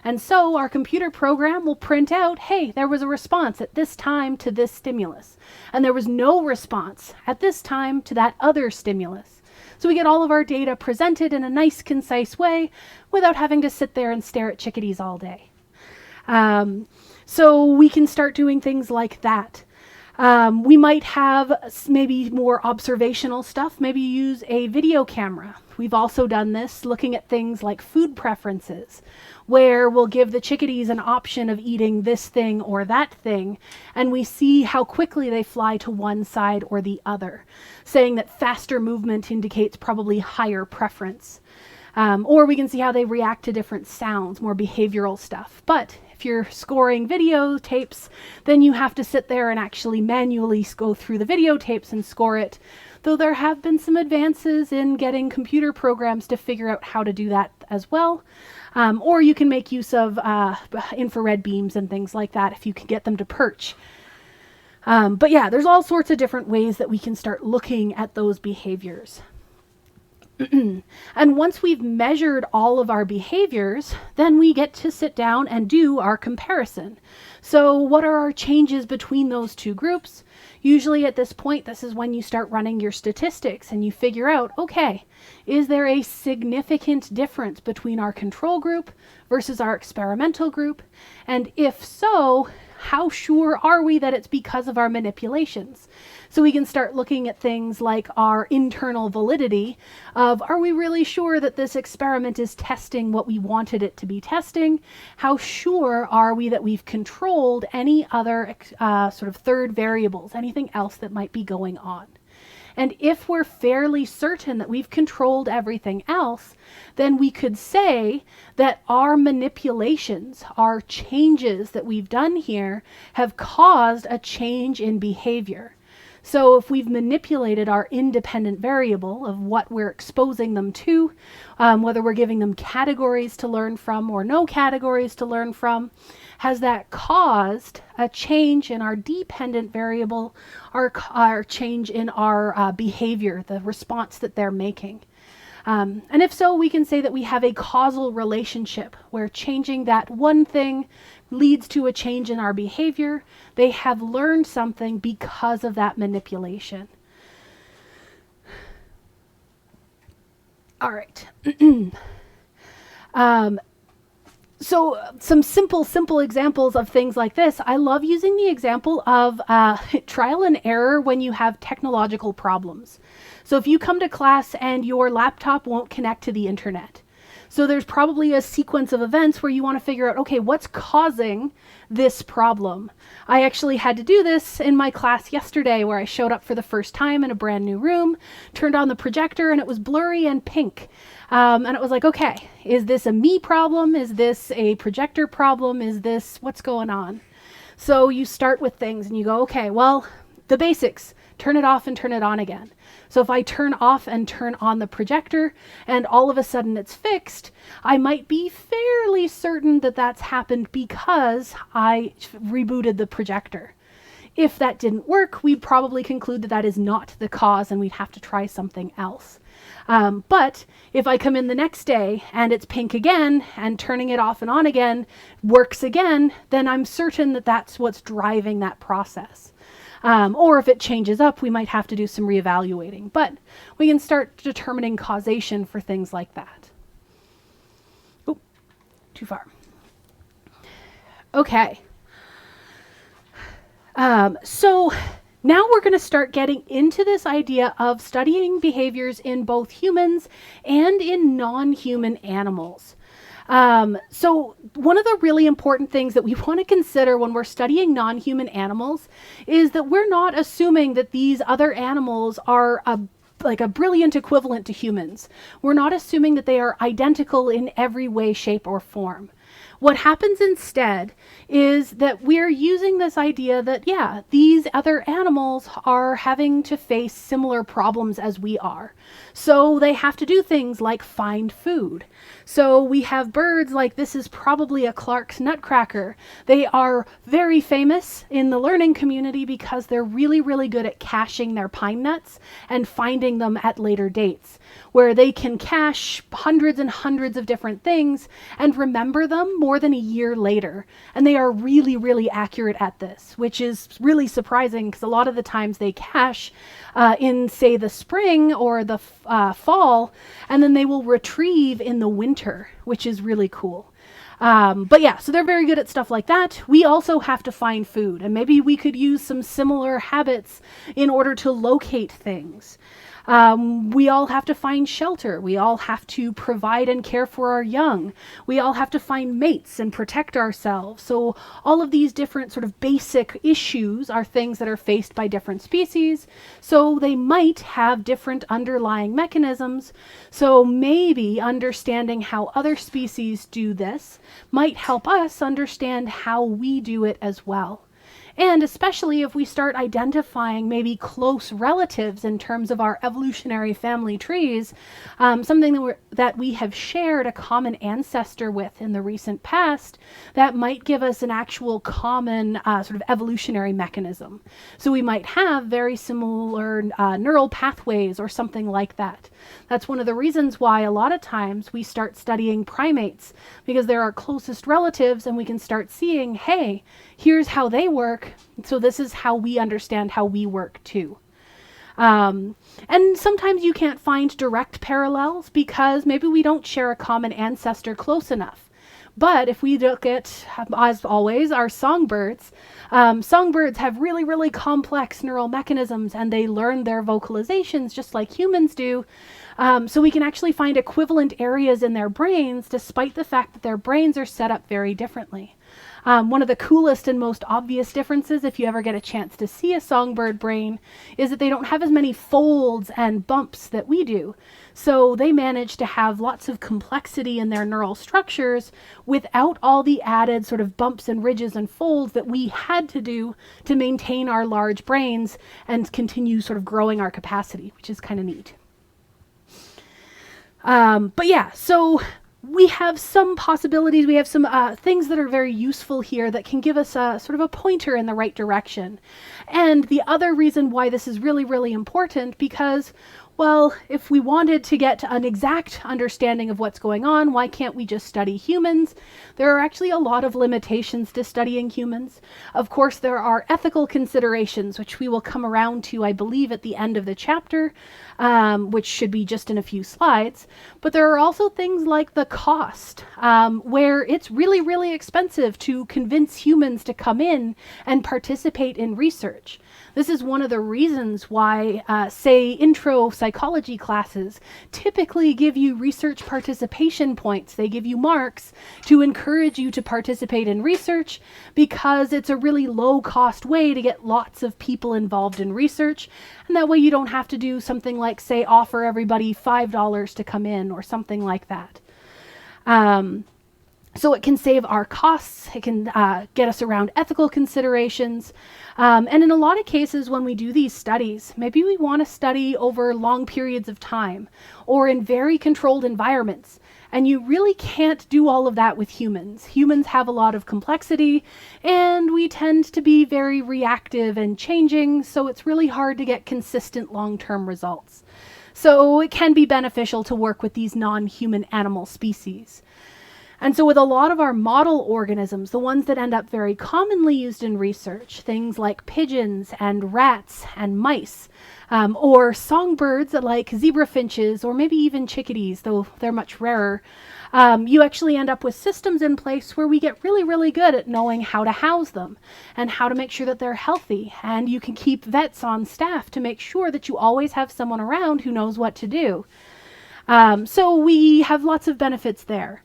And so our computer program will print out, hey, there was a response at this time to this stimulus, and there was no response at this time to that other stimulus. So we get all of our data presented in a nice, concise way without having to sit there and stare at chickadees all day. So we can start doing things like that. We might have maybe more observational stuff, maybe use a video camera. We've also done this looking at things like food preferences, where we'll give the chickadees an option of eating this thing or that thing, and we see how quickly they fly to one side or the other, saying that faster movement indicates probably higher preference. Or we can see how they react to different sounds, more behavioral stuff. But if you're scoring videotapes, then you have to sit there and actually manually go through the videotapes and score it, though there have been some advances in getting computer programs to figure out how to do that as well. Or you can make use of infrared beams and things like that if you can get them to perch. But yeah, there's all sorts of different ways that we can start looking at those behaviors. And once we've measured all of our behaviors, then we get to sit down and do our comparison. So what are our changes between those two groups? Usually at this point, this is when you start running your statistics and you figure out, okay, is there a significant difference between our control group versus our experimental group? And if so, how sure are we that it's because of our manipulations? So we can start looking at things like our internal validity of, are we really sure that this experiment is testing what we wanted it to be testing? How sure are we that we've controlled any other sort of third variables, anything else that might be going on? And if we're fairly certain that we've controlled everything else, then we could say that our manipulations, our changes that we've done here, have caused a change in behavior. So if we've manipulated our independent variable of what we're exposing them to, whether we're giving them categories to learn from or no categories to learn from, has that caused a change in our dependent variable, our change in our behavior, the response that they're making? And if so, we can say that we have a causal relationship where changing that one thing leads to a change in our behavior. They have learned something because of that manipulation. All right. So some simple examples of things like this. I love using the example of trial and error when you have technological problems. So if you come to class and your laptop won't connect to the internet, so there's probably a sequence of events where you want to figure out, okay, what's causing this problem? I actually had to do this in my class yesterday where I showed up for the first time in a brand new room, turned on the projector, and it was blurry and pink. And it was like, okay, is this a me problem? Is this a projector problem? Is this, what's going on? So you start with things and you go, okay, well, the basics, turn it off and turn it on again. So if I turn off and turn on the projector and all of a sudden it's fixed, I might be fairly certain that that's happened because I rebooted the projector. If that didn't work, we'd probably conclude that that is not the cause and we'd have to try something else. But if I come in the next day and it's pink again and turning it off and on again works again, then I'm certain that that's what's driving that process. Or if it changes up, we might have to do some reevaluating. But we can start determining causation for things like that. Oh, too far. Okay. So now we're going to start getting into this idea of studying behaviors in both humans and in non-human animals. So one of the really important things that we want to consider when we're studying non-human animals is that we're not assuming that these other animals are like a brilliant equivalent to humans. We're not assuming that they are identical in every way, shape, or form. What happens instead is that we're using this idea that, yeah, these other animals are having to face similar problems as we are. So they have to do things like find food. So we have birds like, this is probably a Clark's nutcracker. They are very famous in the learning community because they're really, really good at caching their pine nuts and finding them at later dates, where they can cache hundreds and hundreds of different things and remember them more than a year later. And they are really, really accurate at this, which is really surprising because a lot of the times they cache in, say, the spring or the fall, and then they will retrieve in the winter, which is really cool. But yeah, so they're very good at stuff like that. We also have to find food, and maybe we could use some similar habits in order to locate things. We all have to find shelter. We all have to provide and care for our young. We all have to find mates and protect ourselves. So all of these different sort of basic issues are things that are faced by different species. So they might have different underlying mechanisms. So maybe understanding how other species do this might help us understand how we do it as well. And especially if we start identifying maybe close relatives in terms of our evolutionary family trees, something that we have shared a common ancestor with in the recent past, that might give us an actual common sort of evolutionary mechanism. So we might have very similar neural pathways or something like that. That's one of the reasons why a lot of times we start studying primates, because they're our closest relatives and we can start seeing, hey, here's how they work, so this is how we understand how we work too. And sometimes you can't find direct parallels because maybe we don't share a common ancestor close enough. But if we look at, as always, our songbirds, songbirds have really, really complex neural mechanisms, and they learn their vocalizations just like humans do. So we can actually find equivalent areas in their brains, despite the fact that their brains are set up very differently. One of the coolest and most obvious differences, if you ever get a chance to see a songbird brain, is that they don't have as many folds and bumps that we do. So they manage to have lots of complexity in their neural structures without all the added sort of bumps and ridges and folds that we had to do to maintain our large brains and continue sort of growing our capacity, which is kind of neat. But yeah, so we have some possibilities. We have some things that are very useful here that can give us a sort of a pointer in the right direction. And the other reason why this is really, really important, because, well, if we wanted to get an exact understanding of what's going on, why can't we just study humans? There are actually a lot of limitations to studying humans. Of course, there are ethical considerations, which we will come around to, I believe, at the end of the chapter, which should be just in a few slides. But there are also things like the cost, where it's really, really expensive to convince humans to come in and participate in research. This is one of the reasons why, say, intro psychology classes typically give you research participation points. They give you marks to encourage you to participate in research, because it's a really low-cost way to get lots of people involved in research. And that way you don't have to do something like, say, offer everybody $5 to come in or something like that. So it can save our costs, it can get us around ethical considerations. And in a lot of cases when we do these studies, maybe we want to study over long periods of time or in very controlled environments. And you really can't do all of that with humans. Humans have a lot of complexity, and we tend to be very reactive and changing, so it's really hard to get consistent long-term results. So it can be beneficial to work with these non-human animal species. And so with a lot of our model organisms, the ones that end up very commonly used in research, things like pigeons and rats and mice, or songbirds like zebra finches, or maybe even chickadees, though they're much rarer, you actually end up with systems in place where we get really, really good at knowing how to house them and how to make sure that they're healthy. And you can keep vets on staff to make sure that you always have someone around who knows what to do. So we have lots of benefits there.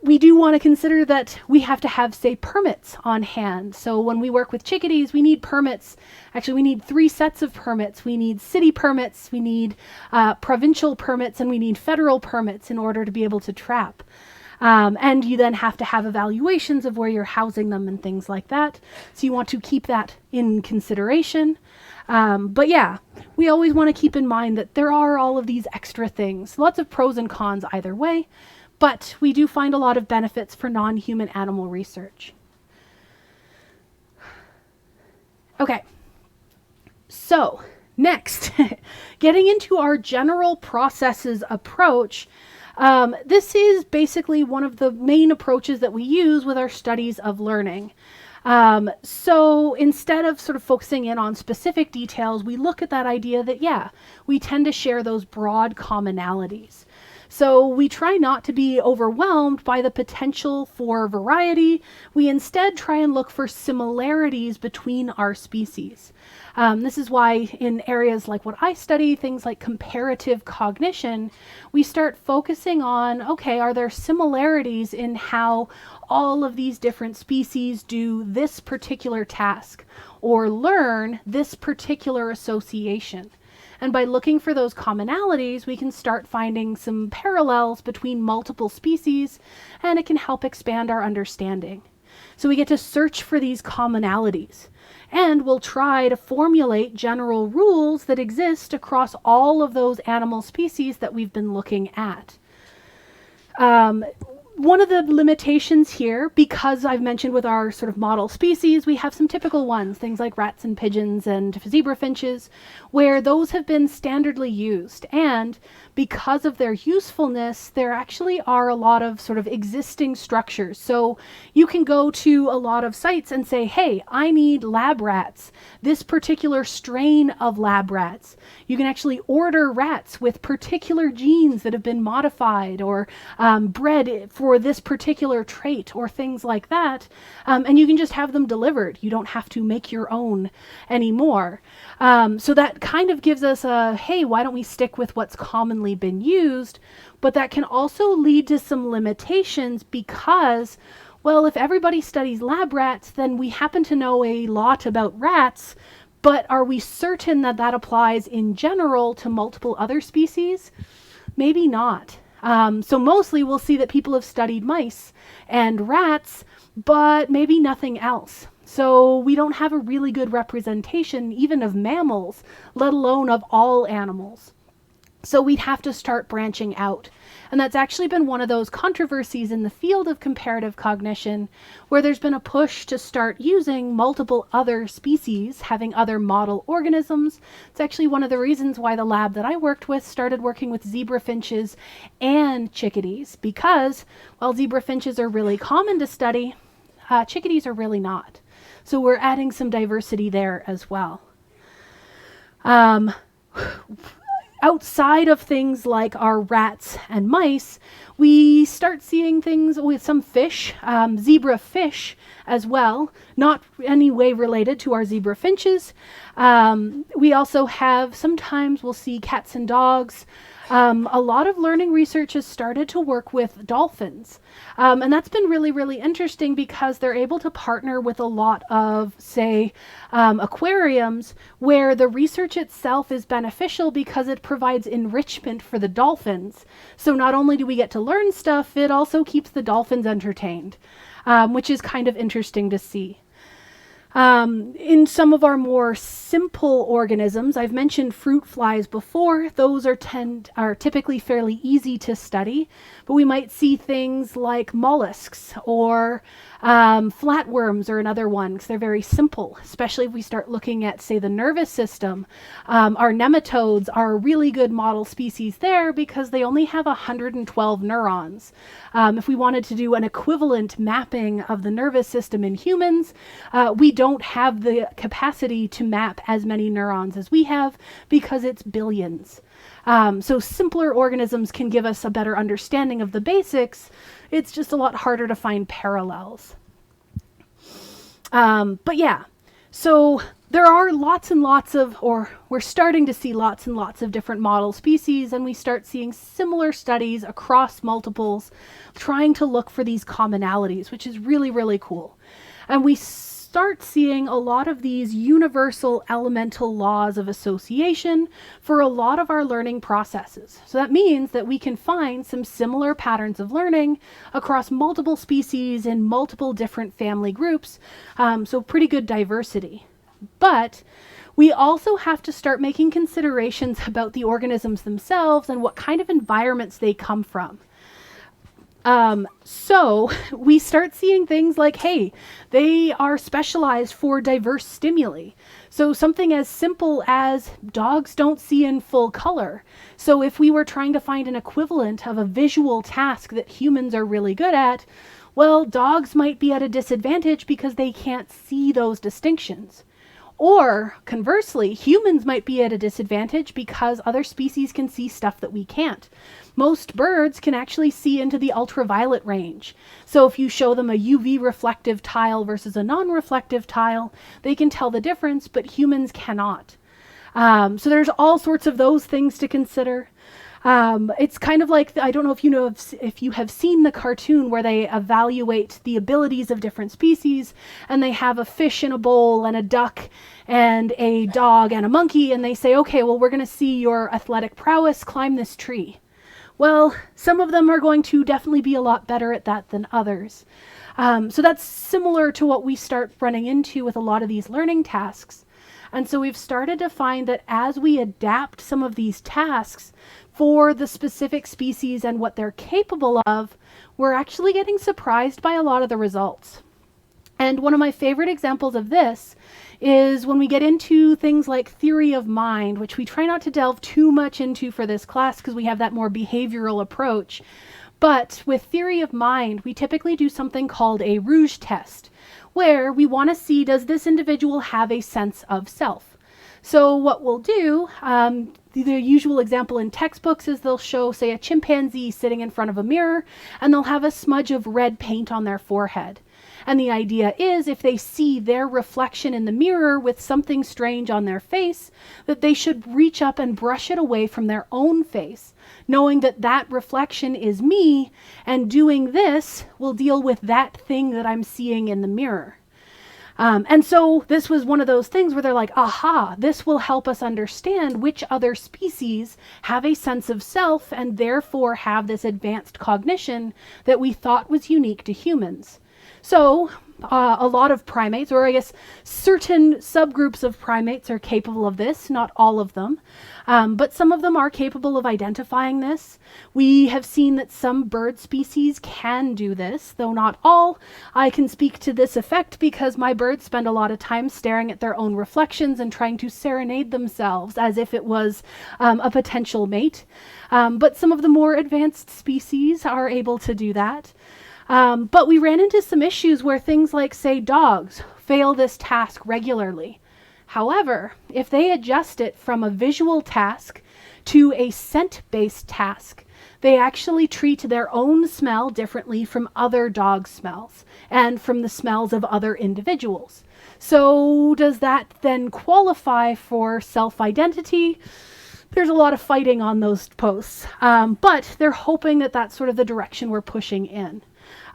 We do want to consider that we have to have, say, permits on hand. So when we work with chickadees, we need permits. Actually, we need 3 sets of permits. We need city permits, we need provincial permits, and we need federal permits in order to be able to trap. And you then have to have evaluations of where you're housing them and things like that. So you want to keep that in consideration. But yeah, we always want to keep in mind that there are all of these extra things. Lots of pros and cons either way. But we do find a lot of benefits for non-human animal research. Okay, so next, getting into our general processes approach. This is basically one of the main approaches that we use with our studies of learning. So instead of sort of focusing in on specific details, we look at that idea that, yeah, we tend to share those broad commonalities. So we try not to be overwhelmed by the potential for variety. We instead try and look for similarities between our species. This is why in areas like what I study, things like comparative cognition, we start focusing on, okay, are there similarities in how all of these different species do this particular task or learn this particular association? And by looking for those commonalities, we can start finding some parallels between multiple species, and it can help expand our understanding. So we get to search for these commonalities, and we'll try to formulate general rules that exist across all of those animal species that we've been looking at. One of the limitations here, because I've mentioned with our sort of model species, we have some typical ones, things like rats and pigeons and zebra finches, where those have been standardly used. And because of their usefulness, there actually are a lot of sort of existing structures. So you can go to a lot of sites and say, hey, I need lab rats, this particular strain of lab rats. You can actually order rats with particular genes that have been modified or bred for for this particular trait or things like that, and you can just have them delivered. You don't have to make your own anymore. So that kind of gives us a, hey, why don't we stick with what's commonly been used? But that can also lead to some limitations because, well, if everybody studies lab rats, then we happen to know a lot about rats, but are we certain that that applies in general to multiple other species? Maybe not. So mostly we'll see that people have studied mice and rats, but maybe nothing else. So we don't have a really good representation even of mammals, let alone of all animals. So we'd have to start branching out. And that's actually been one of those controversies in the field of comparative cognition, where there's been a push to start using multiple other species, having other model organisms. It's actually one of the reasons why the lab that I worked with started working with zebra finches and chickadees, because while zebra finches are really common to study, chickadees are really not. So we're adding some diversity there as well. Outside of things like our rats and mice, we start seeing things with some fish, zebra fish as well, not any way related to our zebra finches. We also have, sometimes we'll see cats and dogs. A lot of learning research has started to work with dolphins. And that's been really, really interesting because they're able to partner with a lot of, say, aquariums where the research itself is beneficial because it provides enrichment for the dolphins. So not only do we get to learn stuff, it also keeps the dolphins entertained, which is kind of interesting to see. In some of our more simple organisms, I've mentioned fruit flies before. Those are typically fairly easy to study, but we might see things like mollusks or flatworms are another one because they're very simple, especially if we start looking at, say, the nervous system. Our nematodes are a really good model species there because they only have 112 neurons. If we wanted to do an equivalent mapping of the nervous system in humans, we don't have the capacity to map as many neurons as we have because it's billions. So simpler organisms can give us a better understanding of the basics. It's just a lot harder to find parallels. But yeah, so there are lots and lots of, or we're starting to see lots and lots of different model species, and we start seeing similar studies across multiples trying to look for these commonalities, which is really, really cool. And we start seeing a lot of these universal elemental laws of association for a lot of our learning processes. So that means that we can find some similar patterns of learning across multiple species in multiple different family groups. So pretty good diversity. But we also have to start making considerations about the organisms themselves and what kind of environments they come from. So we start seeing things like, hey, they are specialized for diverse stimuli. So something as simple as dogs don't see in full color. So if we were trying to find an equivalent of a visual task that humans are really good at, well, dogs might be at a disadvantage because they can't see those distinctions. Or conversely, humans might be at a disadvantage because other species can see stuff that we can't. Most birds can actually see into the ultraviolet range. So if you show them a UV reflective tile versus a non-reflective tile, they can tell the difference, but humans cannot. So there's all sorts of those things to consider. It's kind of like, I don't know if you have seen the cartoon where they evaluate the abilities of different species, and they have a fish in a bowl and a duck and a dog and a monkey, and they say, okay, well, we're going to see your athletic prowess, climb this tree. Well, some of them are going to definitely be a lot better at that than others. So that's similar to what we start running into with a lot of these learning tasks. And so we've started to find that as we adapt some of these tasks for the specific species and what they're capable of, we're actually getting surprised by a lot of the results. And one of my favorite examples of this is when we get into things like theory of mind, which we try not to delve too much into for this class because we have that more behavioral approach. But with theory of mind, we typically do something called a Rouge test, where we want to see, does this individual have a sense of self? So what we'll do, the usual example in textbooks is they'll show, say, a chimpanzee sitting in front of a mirror, and they'll have a smudge of red paint on their forehead. And the idea is if they see their reflection in the mirror with something strange on their face, that they should reach up and brush it away from their own face, knowing that that reflection is me, and doing this will deal with that thing that I'm seeing in the mirror. And so this was one of those things where they're like, aha, this will help us understand which other species have a sense of self and therefore have this advanced cognition that we thought was unique to humans. So a lot of primates, or I guess certain subgroups of primates, are capable of this, not all of them, but some of them are capable of identifying this. We have seen that some bird species can do this, though not all. I can speak to this effect because my birds spend a lot of time staring at their own reflections and trying to serenade themselves as if it was a potential mate. But some of the more advanced species are able to do that. But we ran into some issues where things like, say, dogs fail this task regularly. However, if they adjust it from a visual task to a scent-based task, they actually treat their own smell differently from other dog smells and from the smells of other individuals. So does that then qualify for self-identity? There's a lot of fighting on those posts, but they're hoping that that's sort of the direction we're pushing in.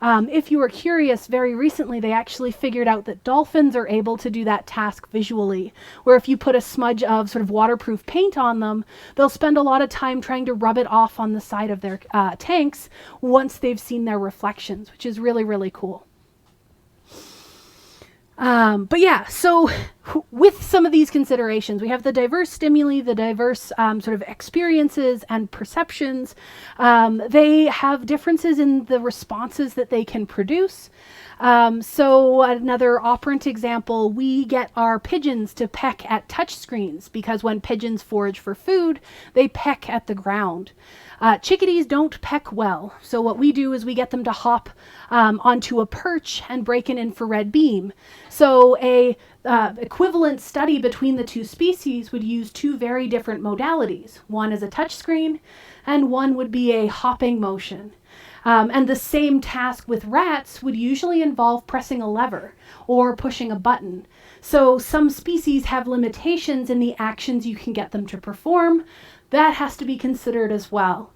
If you were curious, very recently they actually figured out that dolphins are able to do that task visually, where if you put a smudge of sort of waterproof paint on them, they'll spend a lot of time trying to rub it off on the side of their tanks once they've seen their reflections, which is really, really cool. But yeah, so with some of these considerations, we have the diverse stimuli, the diverse sort of experiences and perceptions. They have differences in the responses that they can produce. So another operant example, we get our pigeons to peck at touch screens because when pigeons forage for food, they peck at the ground. Chickadees don't peck well, so what we do is we get them to hop onto a perch and break an infrared beam. So a equivalent study between the two species would use two very different modalities. One is a touch screen, and one would be a hopping motion. And the same task with rats would usually involve pressing a lever or pushing a button. So some species have limitations in the actions you can get them to perform. That has to be considered as well.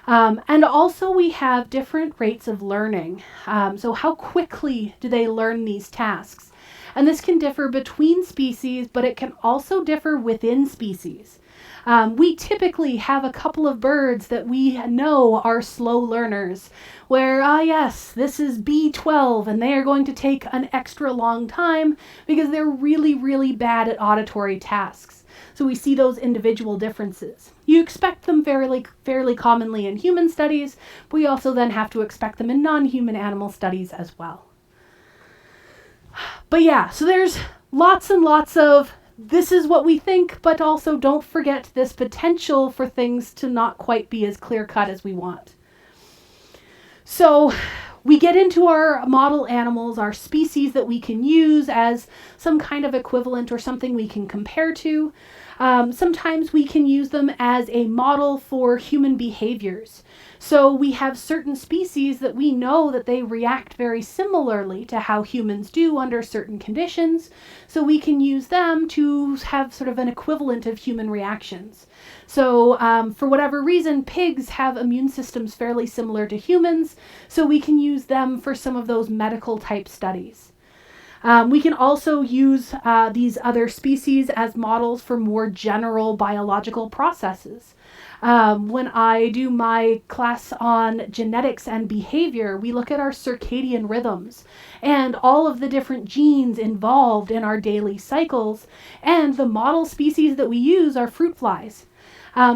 And also we have different rates of learning. So how quickly do they learn these tasks? And this can differ between species, but it can also differ within species. We typically have a couple of birds that we know are slow learners, where, yes, this is B12, and they are going to take an extra long time because they're really, really bad at auditory tasks. So we see those individual differences. You expect them fairly commonly in human studies, but we also then have to expect them in non-human animal studies as well. But yeah, so there's lots and lots of this is what we think, but also don't forget this potential for things to not quite be as clear-cut as we want. So we get into our model animals, our species that we can use as some kind of equivalent or something we can compare to. Sometimes we can use them as a model for human behaviors. So we have certain species that we know that they react very similarly to how humans do under certain conditions. So we can use them to have sort of an equivalent of human reactions. So for whatever reason, pigs have immune systems fairly similar to humans. So we can use them for some of those medical type studies. We can also use these other species as models for more general biological processes. When I do my class on genetics and behavior, we look at our circadian rhythms and all of the different genes involved in our daily cycles, and the model species that we use are fruit flies.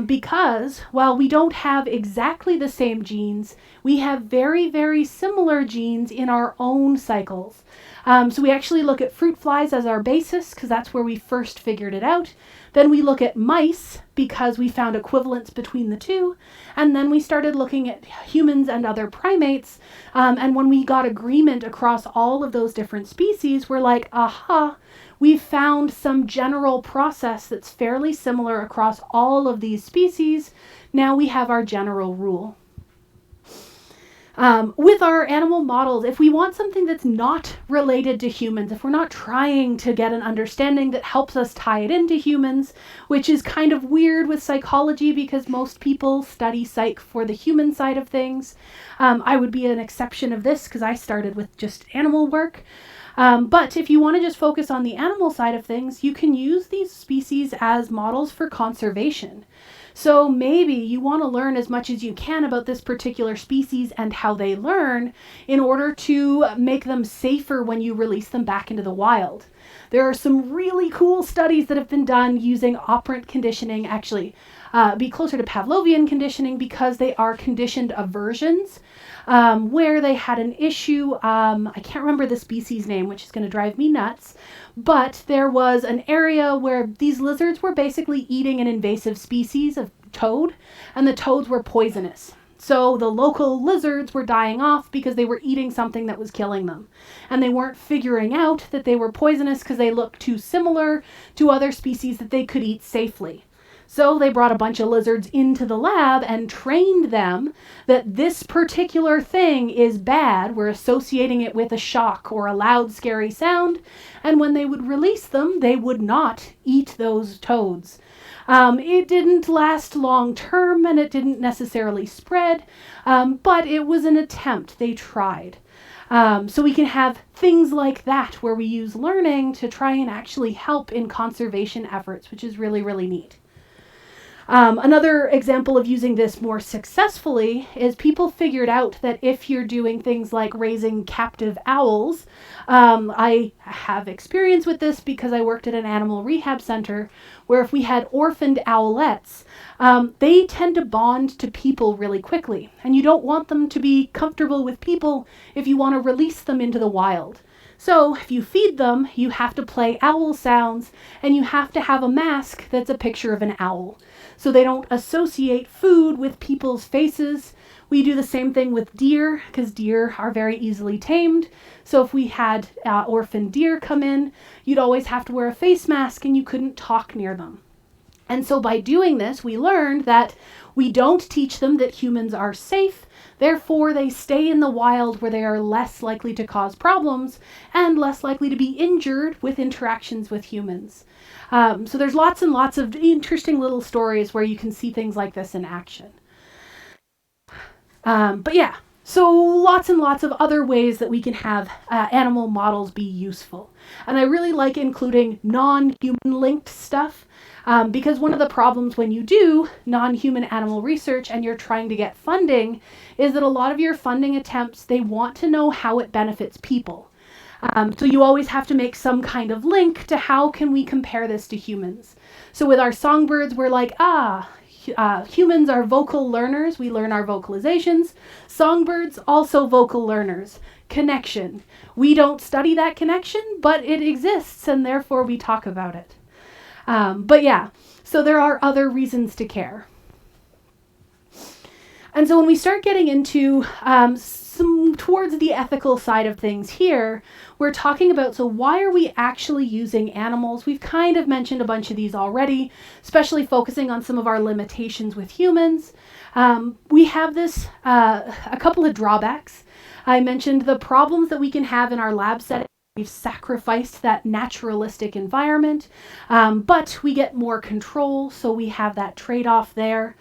Because while we don't have exactly the same genes, we have very, very similar genes in our own cycles. So we actually look at fruit flies as our basis because that's where we first figured it out. Then we look at mice because we found equivalence between the two. And then we started looking at humans and other primates. And when we got agreement across all of those different species, we're like, aha, we've found some general process that's fairly similar across all of these species. Now we have our general rule. With our animal models, if we want something that's not related to humans, if we're not trying to get an understanding that helps us tie it into humans, which is kind of weird with psychology because most people study psych for the human side of things. I would be an exception of this because I started with just animal work. But if you want to just focus on the animal side of things, you can use these species as models for conservation. So maybe you want to learn as much as you can about this particular species and how they learn in order to make them safer when you release them back into the wild. There are some really cool studies that have been done using operant conditioning, actually be closer to Pavlovian conditioning because they are conditioned aversions, where they had an issue. I can't remember the species name, which is going to drive me nuts, but there was an area where these lizards were basically eating an invasive species of toad, and the toads were poisonous. So the local lizards were dying off because they were eating something that was killing them. And they weren't figuring out that they were poisonous because they looked too similar to other species that they could eat safely. So they brought a bunch of lizards into the lab and trained them that this particular thing is bad. We're associating it with a shock or a loud, scary sound. And when they would release them, they would not eat those toads. It didn't last long term and it didn't necessarily spread, but it was an attempt. They tried. So we can have things like that where we use learning to try and actually help in conservation efforts, which is really, really neat. Another example of using this more successfully is people figured out that if you're doing things like raising captive owls, I have experience with this because I worked at an animal rehab center where if we had orphaned owlets, they tend to bond to people really quickly. And you don't want them to be comfortable with people if you want to release them into the wild. So if you feed them, you have to play owl sounds and you have to have a mask that's a picture of an owl. So they don't associate food with people's faces. We do the same thing with deer because deer are very easily tamed. So if we had orphaned deer come in, you'd always have to wear a face mask and you couldn't talk near them. And so by doing this, we learned that we don't teach them that humans are safe. Therefore, they stay in the wild where they are less likely to cause problems and less likely to be injured with interactions with humans. So there's lots and lots of interesting little stories where you can see things like this in action. But yeah, so lots and lots of other ways that we can have animal models be useful. And I really like including non-human linked stuff. Because one of the problems when you do non-human animal research and you're trying to get funding is that a lot of your funding attempts, they want to know how it benefits people. So you always have to make some kind of link to how can we compare this to humans. So with our songbirds, we're like, humans are vocal learners. We learn our vocalizations. Songbirds, also vocal learners. Connection. We don't study that connection, but it exists and therefore we talk about it. But yeah, so there are other reasons to care. And so when we start getting into some towards the ethical side of things here, we're talking about, so why are we actually using animals? We've kind of mentioned a bunch of these already, especially focusing on some of our limitations with humans. We have this, a couple of drawbacks. I mentioned the problems that we can have in our lab setting. We've sacrificed that naturalistic environment, but we get more control, so we have that trade-off there.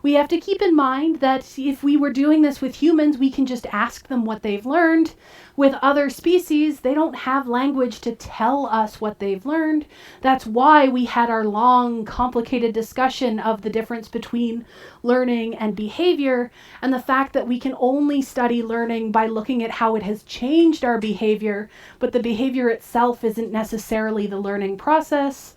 We have to keep in mind that if we were doing this with humans, we can just ask them what they've learned. With other species, they don't have language to tell us what they've learned. That's why we had our long, complicated discussion of the difference between learning and behavior, and the fact that we can only study learning by looking at how it has changed our behavior, but the behavior itself isn't necessarily the learning process.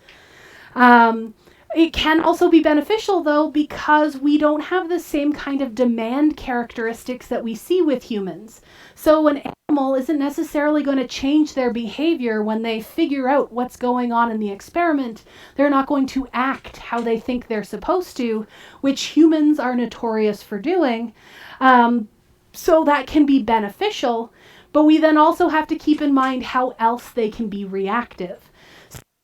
It can also be beneficial, though, because we don't have the same kind of demand characteristics that we see with humans. So an animal isn't necessarily going to change their behavior when they figure out what's going on in the experiment. They're not going to act how they think they're supposed to, which humans are notorious for doing. So that can be beneficial, but we then also have to keep in mind how else they can be reactive.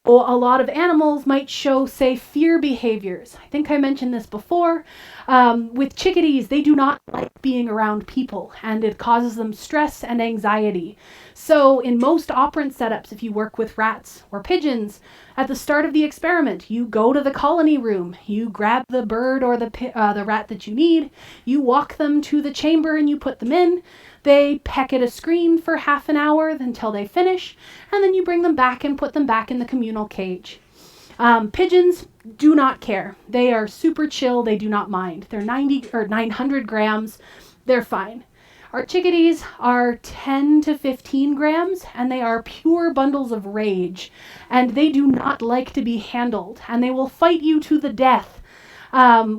A lot of animals might show, say, fear behaviors. I think I mentioned this before. With chickadees, they do not like being around people, and it causes them stress and anxiety. So in most operant setups, if you work with rats or pigeons, at the start of the experiment, you go to the colony room, you grab the bird or the rat that you need, you walk them to the chamber and you put them in. They peck at a screen for half an hour until they finish, and then you bring them back and put them back in the communal cage. Pigeons do not care. They are super chill. They do not mind. They're 90 or 900 grams. They're fine. Our chickadees are 10 to 15 grams, and they are pure bundles of rage, and they do not like to be handled, and they will fight you to the death,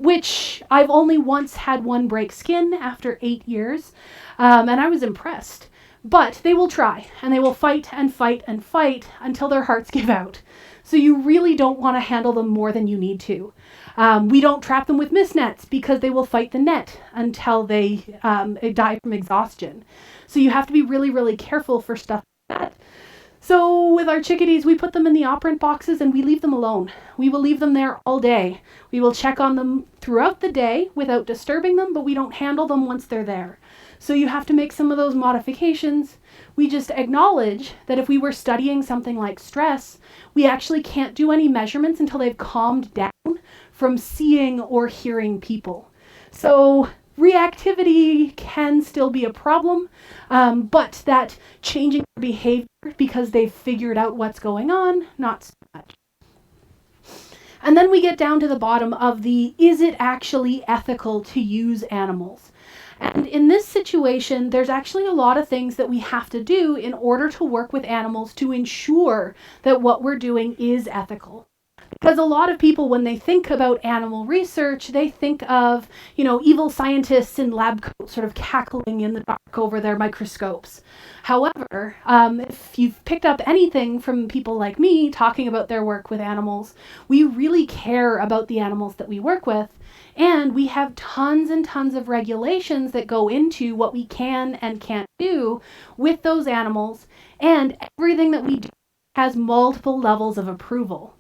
which I've only once had one break skin after 8 years, and I was impressed. But they will try, and they will fight and fight and fight until their hearts give out. So you really don't want to handle them more than you need to. We don't trap them with mist nets because they will fight the net until they die from exhaustion. So you have to be really, really careful for stuff like that. So with our chickadees, we put them in the operant boxes and we leave them alone. We will leave them there all day. We will check on them throughout the day without disturbing them, but we don't handle them once they're there. So you have to make some of those modifications. We just acknowledge that if we were studying something like stress, we actually can't do any measurements until they've calmed down from seeing or hearing people. So reactivity can still be a problem, but that changing their behavior because they've figured out what's going on, not so much. And then we get down to the bottom of is it actually ethical to use animals? And in this situation, there's actually a lot of things that we have to do in order to work with animals to ensure that what we're doing is ethical. Because a lot of people, when they think about animal research, they think of, evil scientists in lab coats sort of cackling in the dark over their microscopes. However, if you've picked up anything from people like me talking about their work with animals, we really care about the animals that we work with. And we have tons and tons of regulations that go into what we can and can't do with those animals. And everything that we do has multiple levels of approval.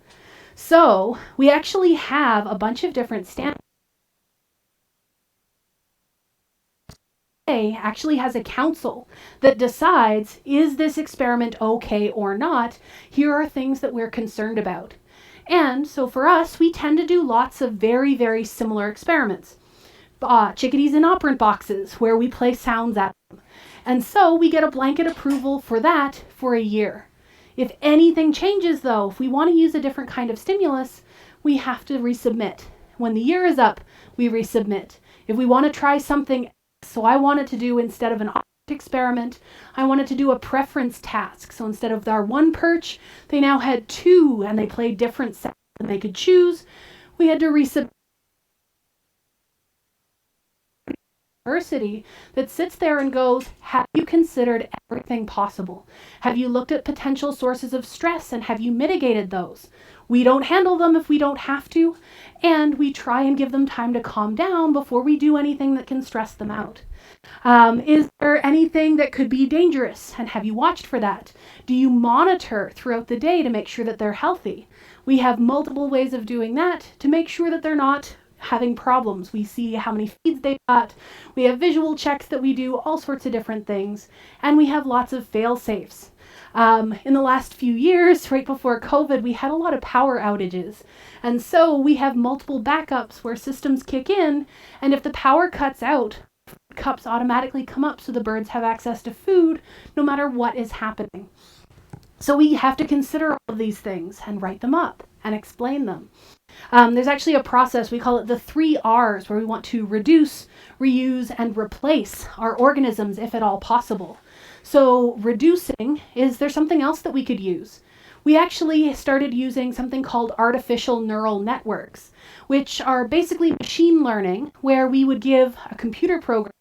So we actually have a bunch of different standards. Actually has a council that decides, is this experiment okay or not? Here are things that we're concerned about. And so for us, we tend to do lots of very, very similar experiments. Chickadees in operant boxes where we play sounds at them. And so we get a blanket approval for that for a year. If anything changes, though, if we want to use a different kind of stimulus, we have to resubmit. When the year is up, we resubmit. If we want to try something, so I wanted to do, instead of an experiment, I wanted to do a preference task. So instead of our one perch, they now had 2 and they played different sounds and they could choose. We had to resubmit. University that sits there and goes, have you considered everything possible? Have you looked at potential sources of stress and have you mitigated those? We don't handle them if we don't have to, and we try and give them time to calm down before we do anything that can stress them out. Is there anything that could be dangerous, and have you watched for that? Do you monitor throughout the day to make sure that they're healthy? We have multiple ways of doing that to make sure that they're not having problems. We see how many feeds they've got. We have visual checks that we do, all sorts of different things. And we have lots of fail-safes. In the last few years, right before COVID, we had a lot of power outages. And so we have multiple backups where systems kick in, and if the power cuts out, cups automatically come up so the birds have access to food no matter what is happening. So we have to consider all of these things and write them up and explain them. There's actually a process, we call it the 3 R's, where we want to reduce, reuse, and replace our organisms if at all possible. So reducing, is there something else that we could use? We actually started using something called artificial neural networks, which are basically machine learning, where we would give a computer program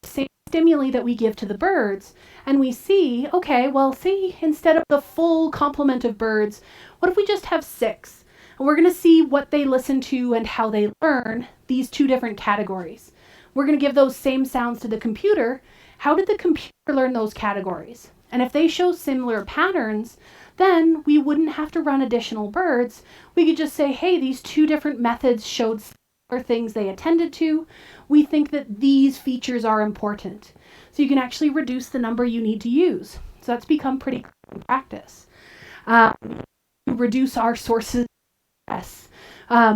the same stimuli that we give to the birds, and we see, okay, well, see, instead of the full complement of birds, what if we just have 6? And we're going to see what they listen to and how they learn these 2 different categories. We're going to give those same sounds to the computer. How did the computer learn those categories? And if they show similar patterns, then we wouldn't have to run additional birds. We could just say, hey, these two different methods showed similar things they attended to. We think that these features are important. So you can actually reduce the number you need to use. So that's become pretty common practice. Reduce our sources of stress.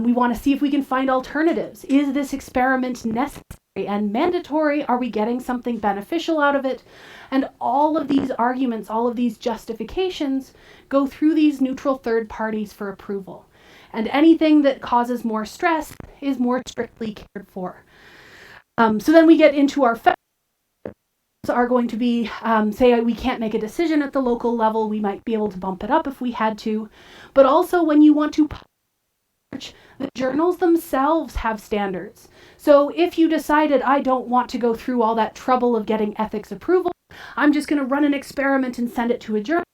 We want to see if we can find alternatives. Is this experiment necessary and mandatory? Are we getting something beneficial out of it? And all of these arguments, all of these justifications go through these neutral third parties for approval. And anything that causes more stress is more strictly cared for. So then we get into our are going to be, say we can't make a decision at the local level, we might be able to bump it up if we had to. But also when you want to publish, the journals themselves have standards. So if you decided, I don't want to go through all that trouble of getting ethics approval, I'm just going to run an experiment and send it to a journal,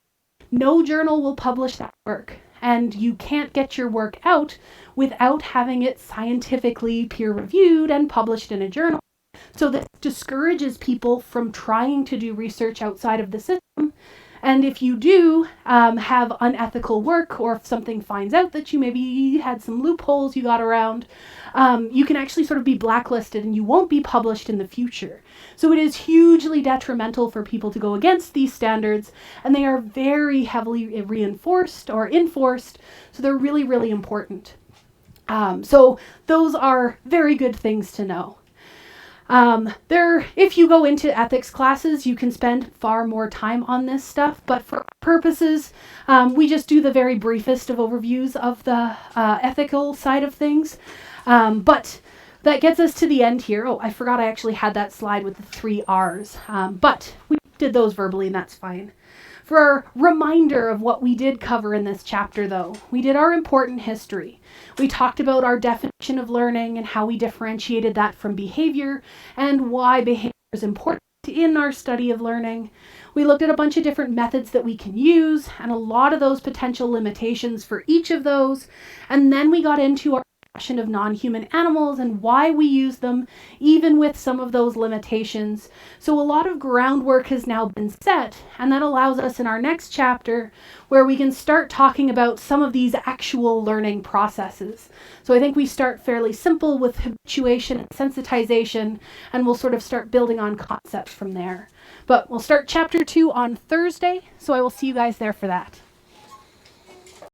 no journal will publish that work. And you can't get your work out without having it scientifically peer-reviewed and published in a journal. So this discourages people from trying to do research outside of the system. And if you do have unethical work, or if something finds out that you maybe had some loopholes you got around, you can actually sort of be blacklisted and you won't be published in the future. So it is hugely detrimental for people to go against these standards, and they are very heavily reinforced or enforced, so they're really, really important. So those are very good things to know. If you go into ethics classes, you can spend far more time on this stuff, but for purposes, we just do the very briefest of overviews of the ethical side of things. But that gets us to the end here. Oh, I forgot I actually had that slide with the 3 R's, but we did those verbally and that's fine. For our reminder of what we did cover in this chapter, though, we did our important history. We talked about our definition of learning and how we differentiated that from behavior and why behavior is important in our study of learning. We looked at a bunch of different methods that we can use and a lot of those potential limitations for each of those. And then we got into our discussion of non-human animals and why we use them, even with some of those limitations. So a lot of groundwork has now been set, and that allows us in our next chapter where we can start talking about some of these actual learning processes. So I think we start fairly simple with habituation and sensitization, and we'll sort of start building on concepts from there. But we'll start chapter 2 on Thursday, so I will see you guys there for that.